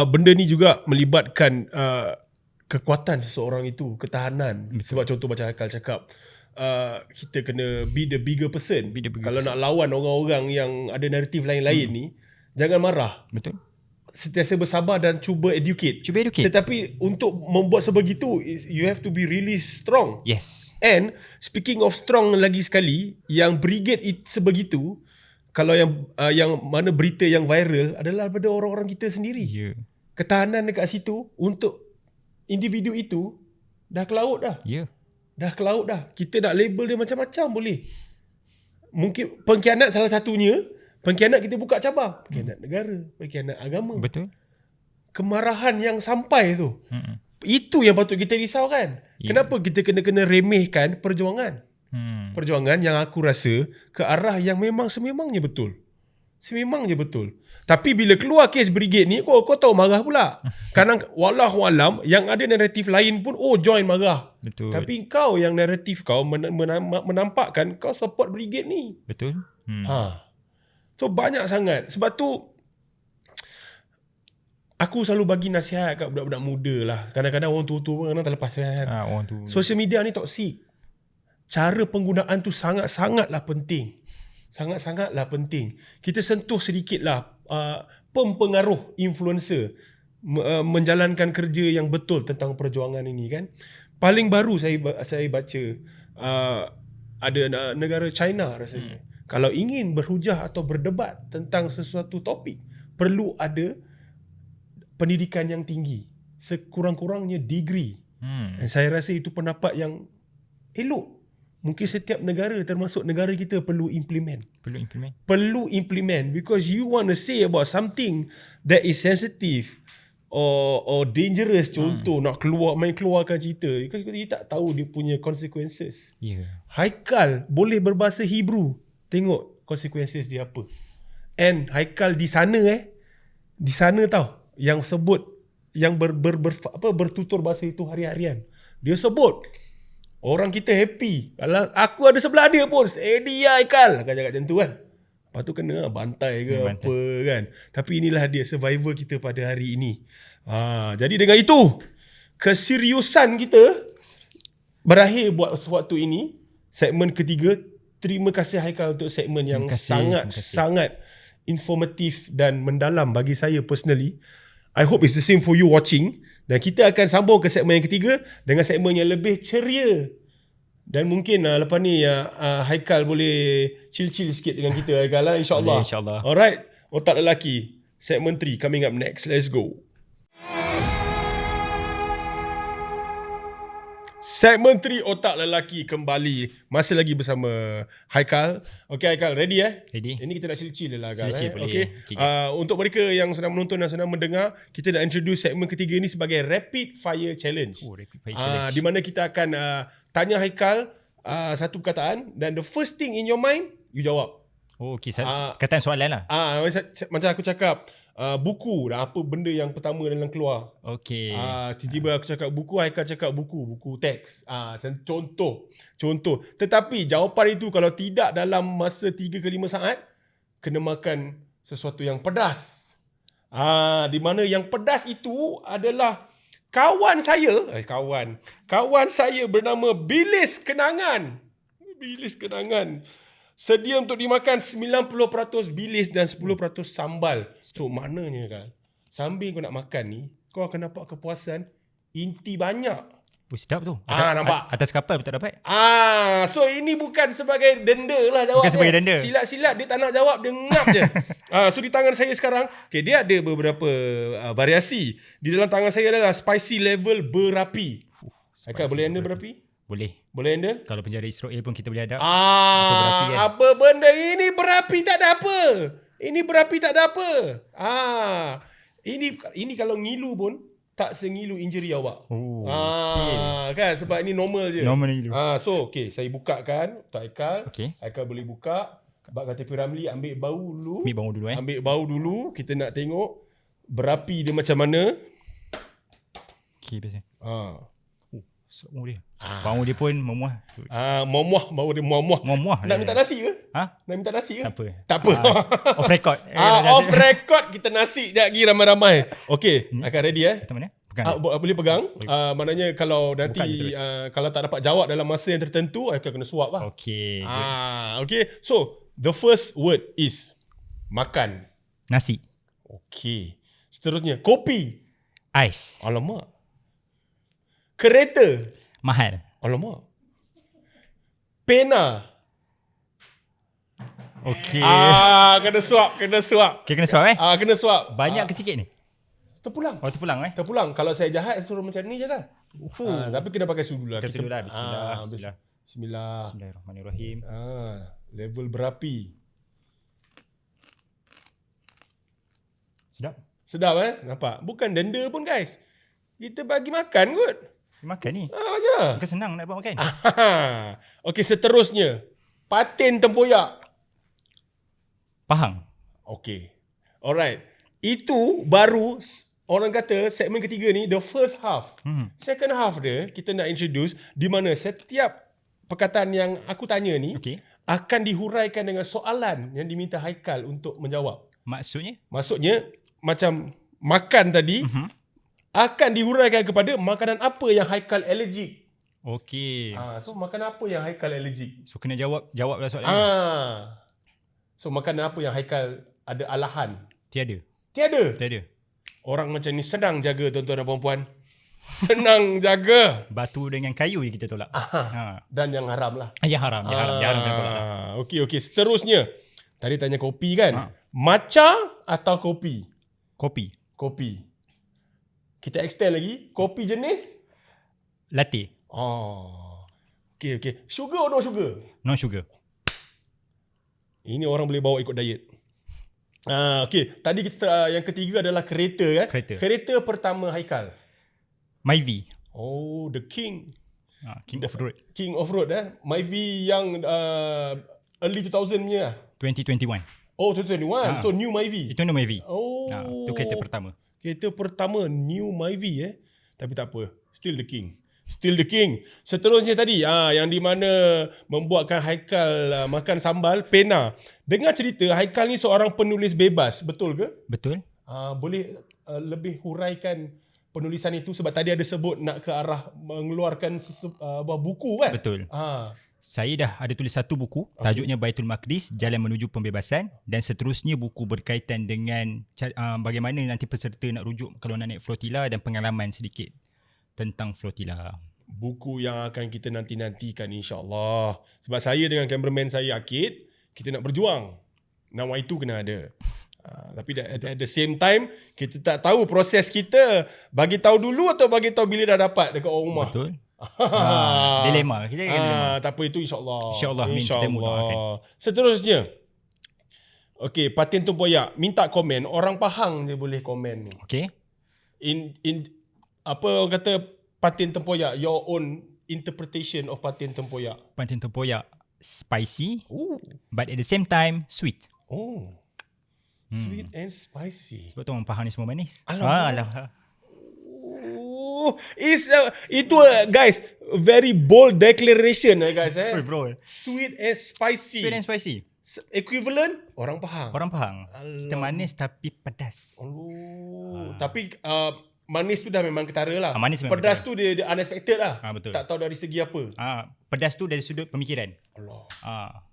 benda ni juga melibatkan kekuatan seseorang itu, ketahanan. Betul. Sebab contoh macam Akal cakap, kita kena be the bigger person. Kalau nak lawan orang-orang yang ada naratif lain-lain ni, jangan marah. Betul. Sentiasa bersabar dan cuba educate. Tetapi untuk membuat sebegitu, you have to be really strong. Yes. And speaking of strong lagi sekali, yang brigade sebegitu, kalau yang mana berita yang viral adalah daripada orang-orang kita sendiri. Yeah. Ketahanan dekat situ untuk individu itu dah ke laut dah. Yeah. Dah ke laut dah. Kita nak label dia macam-macam boleh. Mungkin pengkhianat salah satunya. Pengkhianat kita buka cabang. Pengkhianat negara, pengkhianat agama. Betul. Kemarahan yang sampai tu. Itu yang patut kita risaukan. Yeah. Kenapa kita kena remehkan perjuangan? Perjuangan yang aku rasa ke arah yang memang sememangnya betul. Sememangnya betul. Tapi bila keluar kes brigade ni, kau tahu marah pula. Kadang wallahualam yang ada naratif lain pun join marah. Betul. Tapi kau yang naratif kau menampakkan kau support brigade ni. Betul. So banyak sangat. Sebab tu aku selalu bagi nasihat kat budak-budak muda lah. Kadang-kadang orang tua-tua pun kadang terlepas kan. Orang tu. Social media ni toksik. cara penggunaan tu sangat-sangatlah penting. Sangat-sangatlah penting. Kita sentuh sedikitlah pempengaruh influencer menjalankan kerja yang betul tentang perjuangan ini kan. Paling baru saya baca ada negara China rasanya. Kalau ingin berhujah atau berdebat tentang sesuatu topik, perlu ada pendidikan yang tinggi. Sekurang-kurangnya degree. Dan saya rasa itu pendapat yang elok. Mungkin setiap negara termasuk negara kita perlu implement. Perlu implement because you want to say about something that is sensitive or dangerous. Contoh nak keluarkan cerita. Kita tak tahu dia punya consequences. Haikal boleh berbahasa Hebrew. Tengok consequences dia apa. And Haikal di sana tau yang sebut yang bertutur bahasa itu hari-harian. Dia sebut orang kita happy. Kalau aku ada sebelah dia pun, dia Haikal. Akan cakap macam tu kan. Lepas tu kena bantai ke apa kan. Tapi inilah dia survivor kita pada hari ini. Jadi dengan itu, keseriusan kita berakhir buat waktu ini. Segmen ketiga. Terima kasih Haikal untuk segmen yang sangat informatif dan mendalam bagi saya personally. I hope it's the same for you watching. Dan kita akan sambung ke segmen yang ketiga dengan segmen yang lebih ceria. Dan mungkin lepas ni Haikal boleh chill-chill sikit dengan kita Haikal lah, insyaAllah. InsyaAllah. Alright, Otak Lelaki segmen 3 coming up next. Let's go. Segmen 3 Otak Lelaki kembali. Masih lagi bersama Haikal. Okay Haikal, ready Ready. Ini kita nak chill-chill lah Haikal. Chill-chill boleh. Okay. Untuk mereka yang sedang menonton dan sedang mendengar, kita nak introduce segmen ketiga ini sebagai Rapid Fire Challenge. Rapid Fire Challenge. Di mana kita akan tanya Haikal satu perkataan dan the first thing in your mind, you jawab. Okay, kataan soalan lah. Macam aku cakap, buku dan apa benda yang pertama dalam keluar. Okay. Tiba-tiba aku cakap buku, Haikal cakap buku teks. Macam contoh. Tetapi jawapan itu kalau tidak dalam masa 3 ke 5 saat, kena makan sesuatu yang pedas. Di mana yang pedas itu adalah kawan saya bernama Bilis Kenangan. Sedia untuk dimakan 90% bilis dan 10% sambal. So maknanya kan, sambil kau nak makan ni, kau akan dapat kepuasan inti banyak. Sedap tu. Nampak? Atas kapal pun tak dapat. So ini bukan sebagai denda lah jawab. Bukan sebagai denda. Silat-silat dia tak nak jawab, dia ngap je. So di tangan saya sekarang, dia ada beberapa variasi. Di dalam tangan saya adalah spicy level berapi. Haikal, boleh handle berapi? Boleh handle? Kalau penjara Israel pun kita boleh hadap. Apa benda ini berapi tak ada apa. Ini kalau ngilu pun tak sengilu injury awak. Kan sebab ini normal je. Normal ngilu. So saya bukakan untuk Haikal. Okay. Haikal boleh buka. Bak kata Piramli, ambil bau dulu. Ambil bau dulu. Kita nak tengok berapi dia macam mana. Okay, biasa. Bau dia pun memuah. Bau dia muah-muah. Nak minta nasi ke? Nak minta nasi ke? Tak apa. Off record. Off record kita nasi sekejap lagi ramai-ramai. Okay, akan ready Macam mana? Pegang. Boleh pegang. Maknanya kalau nanti kalau tak dapat jawab dalam masa yang tertentu, akan kena suap lah. Okay. Okay. So, the first word is makan. Nasi. Okay. Seterusnya, kopi. Ais. Alamak. Kereta. Mahal. Alamak. Pena. Okay. Kena suap. Okay, kena suap Kena suap. Banyak ke sikit ni? Terpulang. Terpulang. Kalau saya jahat, suruh macam ni je lah. Tapi kena pakai sudu lah. Bismillah. Bismillahirrahmanirrahim. Level berapi. Sedap nampak? Bukan denda pun guys. Kita bagi makan kot. Makan ni. Macam bukan senang nak buat makan. Okey, seterusnya. Patin tempoyak. Pahang. Okey. Alright. Itu baru orang kata segmen ketiga ni the first half. Second half dia kita nak introduce di mana setiap perkataan yang aku tanya ni akan dihuraikan dengan soalan yang diminta Haikal untuk menjawab. Maksudnya macam makan tadi akan dihuraikan kepada makanan apa yang Haikal allergic. Okey. So makanan apa yang Haikal allergic? So kena jawablah soalan ni. So makanan apa yang Haikal ada alahan? Tiada. Tiada. Orang macam ni senang jaga tuan-tuan dan puan-puan. Senang jaga. Batu dengan kayu je kita tolak. Dan yang haram lah. Yang haram kita tolak lah. Okey. Seterusnya. Tadi tanya kopi kan? Matcha atau kopi? Kopi. Kita extend lagi. Kopi jenis? Latte. Okey. Sugar or no sugar? No sugar. Ini orang boleh bawa ikut diet. Okey. Tadi kita yang ketiga adalah kereta kan? Kereta pertama Haikal. Myvi. The king. King of road. King of road Myvi yang early 2000 punya. 2021. 2021. So new Myvi. Itu new Myvi. Itu kereta pertama. Kereta pertama new Myvi Tapi tak apa. Still the king. Seterusnya tadi yang di mana membuatkan Haikal makan sambal, pena. Dengar cerita Haikal ni seorang penulis bebas, betul ke? Betul. Boleh lebih huraikan penulisan itu sebab tadi ada sebut nak ke arah mengeluarkan sebuah buku kan? Betul. Saya dah ada tulis satu buku, tajuknya Baitul Maqdis, Jalan Menuju Pembebasan, dan seterusnya buku berkaitan dengan bagaimana nanti peserta nak rujuk kalau nak naik flotila dan pengalaman sedikit tentang flotila. Buku yang akan kita nanti-nantikan insya-Allah. Sebab saya dengan cameraman saya Akid, kita nak berjuang. Nama itu kena ada. Tapi at the same time, kita tak tahu proses kita bagi tahu dulu atau bagi tahu bila dah dapat dekat orang rumah. Betul. Dilema. Kita dilema. Tak apa, itu insya-Allah. InsyaAllah. Kita mudahkan. Seterusnya. Okey, Patin Tempoyak minta komen. Orang Pahang je boleh komen ni. Okey. Apa orang kata Patin Tempoyak, your own interpretation of Patin Tempoyak. Patin Tempoyak spicy, but at the same time sweet. Sweet and spicy. Sebab tu orang Pahang ni semua manis. Alamak. Itu guys, very bold declaration guys. Bro. Sweet and spicy. Sweet and spicy. Equivalent orang Pahang. Orang Pahang. Kita manis tapi pedas. Tapi manis tu dah memang ketara lah. Manis memang pedas ketara. Tu dia unexpected lah. Betul. Tak tahu dari segi apa. Pedas tu dari sudut pemikiran. Allah.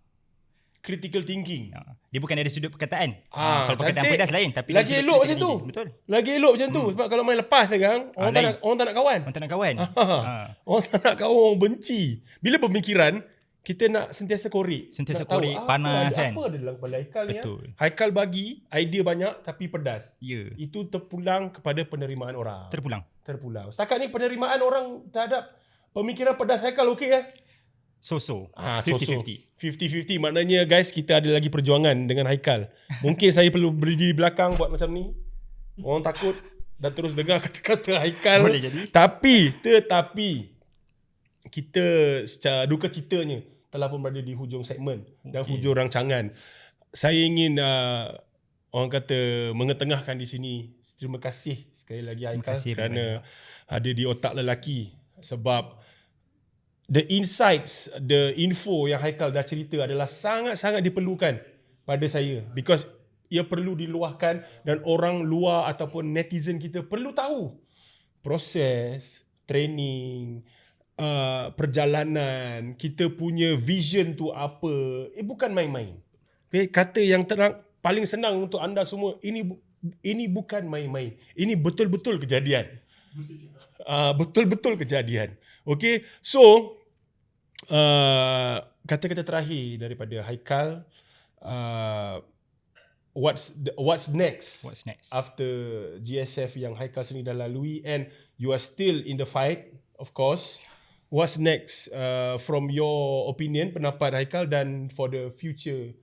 Critical thinking. Dia bukan dari sudut perkataan. Kalau perkataan pedas lain, tapi lagi elok macam tu. Betul. Lagi elok macam tu. Sebab kalau main lepas sekarang, orang tak nak kawan. Orang tak nak kawan. Orang tak nak kawan, orang benci. Bila pemikiran, kita nak sentiasa korek. Sentiasa korek, panas kan. Apa ada dalam kepala Haikal ni? Betul. Haikal bagi idea banyak tapi pedas. Ya. Itu terpulang kepada penerimaan orang. Terpulang. Setakat ni penerimaan orang terhadap pemikiran pedas Haikal okey kan? So-so. 50-50. 50-50 maknanya guys, kita ada lagi perjuangan dengan Haikal. Mungkin saya perlu berdiri di belakang buat macam ni. Orang takut dan terus dengar kata-kata Haikal. Boleh jadi. Tetapi kita secara duka citanya telah pun berada di hujung segmen dan hujung rancangan. Saya ingin orang kata mengetengahkan di sini. Terima kasih sekali lagi Haikal kerana ada di otak lelaki. Sebab the insights, the info yang Haikal dah cerita adalah sangat-sangat diperlukan pada saya. Because ia perlu diluahkan dan orang luar ataupun netizen kita perlu tahu proses, training, perjalanan, kita punya vision tu apa. Bukan main-main. Okay? Kata yang terang, paling senang untuk anda semua, ini bukan main-main. Ini betul-betul kejadian. Betul-betul kejadian. Okay? So, kata-kata terakhir daripada Haikal, what's next after GSF yang Haikal sendiri dah lalui, and you are still in the fight, of course. What's next from your opinion, pendapat Haikal, dan for the future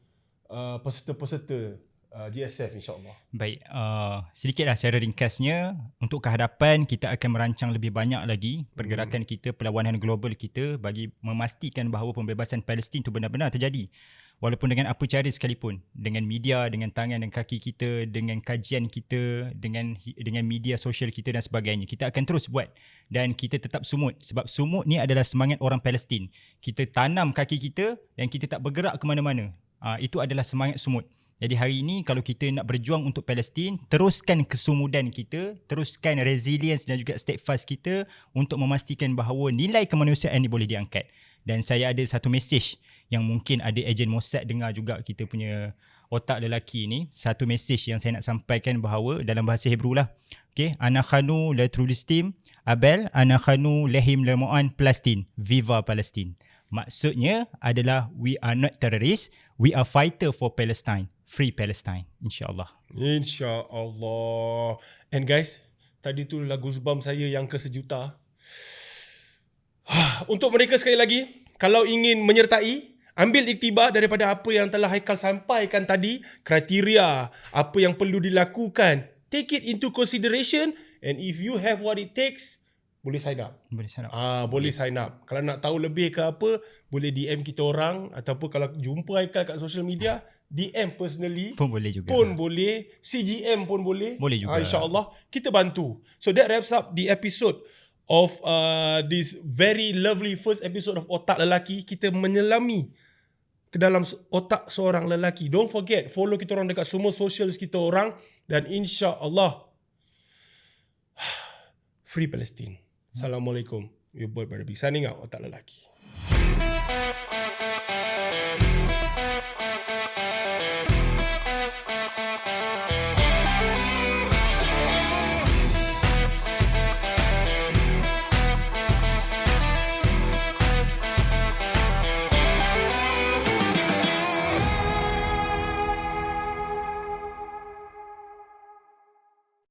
peserta-peserta GSF insyaAllah? Baik, sedikitlah secara ringkasnya. Untuk kehadapan, kita akan merancang lebih banyak lagi pergerakan kita, perlawanan global kita bagi memastikan bahawa pembebasan Palestin itu benar-benar terjadi. Walaupun dengan apa cara sekalipun, dengan media, dengan tangan dan kaki kita, dengan kajian kita, dengan media sosial kita dan sebagainya. Kita akan terus buat dan kita tetap sumut. Sebab sumut ni adalah semangat orang Palestin. Kita tanam kaki kita dan kita tak bergerak ke mana-mana. Itu adalah semangat sumut. Jadi hari ini kalau kita nak berjuang untuk Palestin, teruskan kesumudan kita, teruskan resilience dan juga steadfast kita untuk memastikan bahawa nilai kemanusiaan ni boleh diangkat. Dan saya ada satu mesej yang mungkin ada ejen Mossad dengar juga kita punya otak lelaki ni. Satu mesej yang saya nak sampaikan bahawa dalam bahasa Hebrew lah. Okay, ana khanu la trulistim abel ana khanu lehim lemoan Palestin. Viva Palestine. Maksudnya adalah we are not terrorists, we are fighter for Palestine. Free Palestine, insyaAllah. InsyaAllah. And guys, tadi tu lagu Goosebump saya yang ke-1,000,000. Untuk mereka sekali lagi, kalau ingin menyertai, ambil iktibar daripada apa yang telah Haikal sampaikan tadi, kriteria, apa yang perlu dilakukan. Take it into consideration, and if you have what it takes, boleh sign up. Boleh sign up. Boleh sign up. Kalau nak tahu lebih ke apa, boleh DM kita orang, ataupun kalau jumpa Haikal kat social media, DM personally Pun boleh juga. pun boleh, CGM pun boleh. Boleh juga. InsyaAllah kita bantu. So that wraps up the episode of this very lovely first episode of Otak Lelaki. Kita menyelami ke dalam otak seorang lelaki. Don't forget, follow kita orang dekat semua socials kita orang, dan insyaAllah Free Palestine. Assalamualaikum. Your boy Brother Big signing out. Otak Lelaki.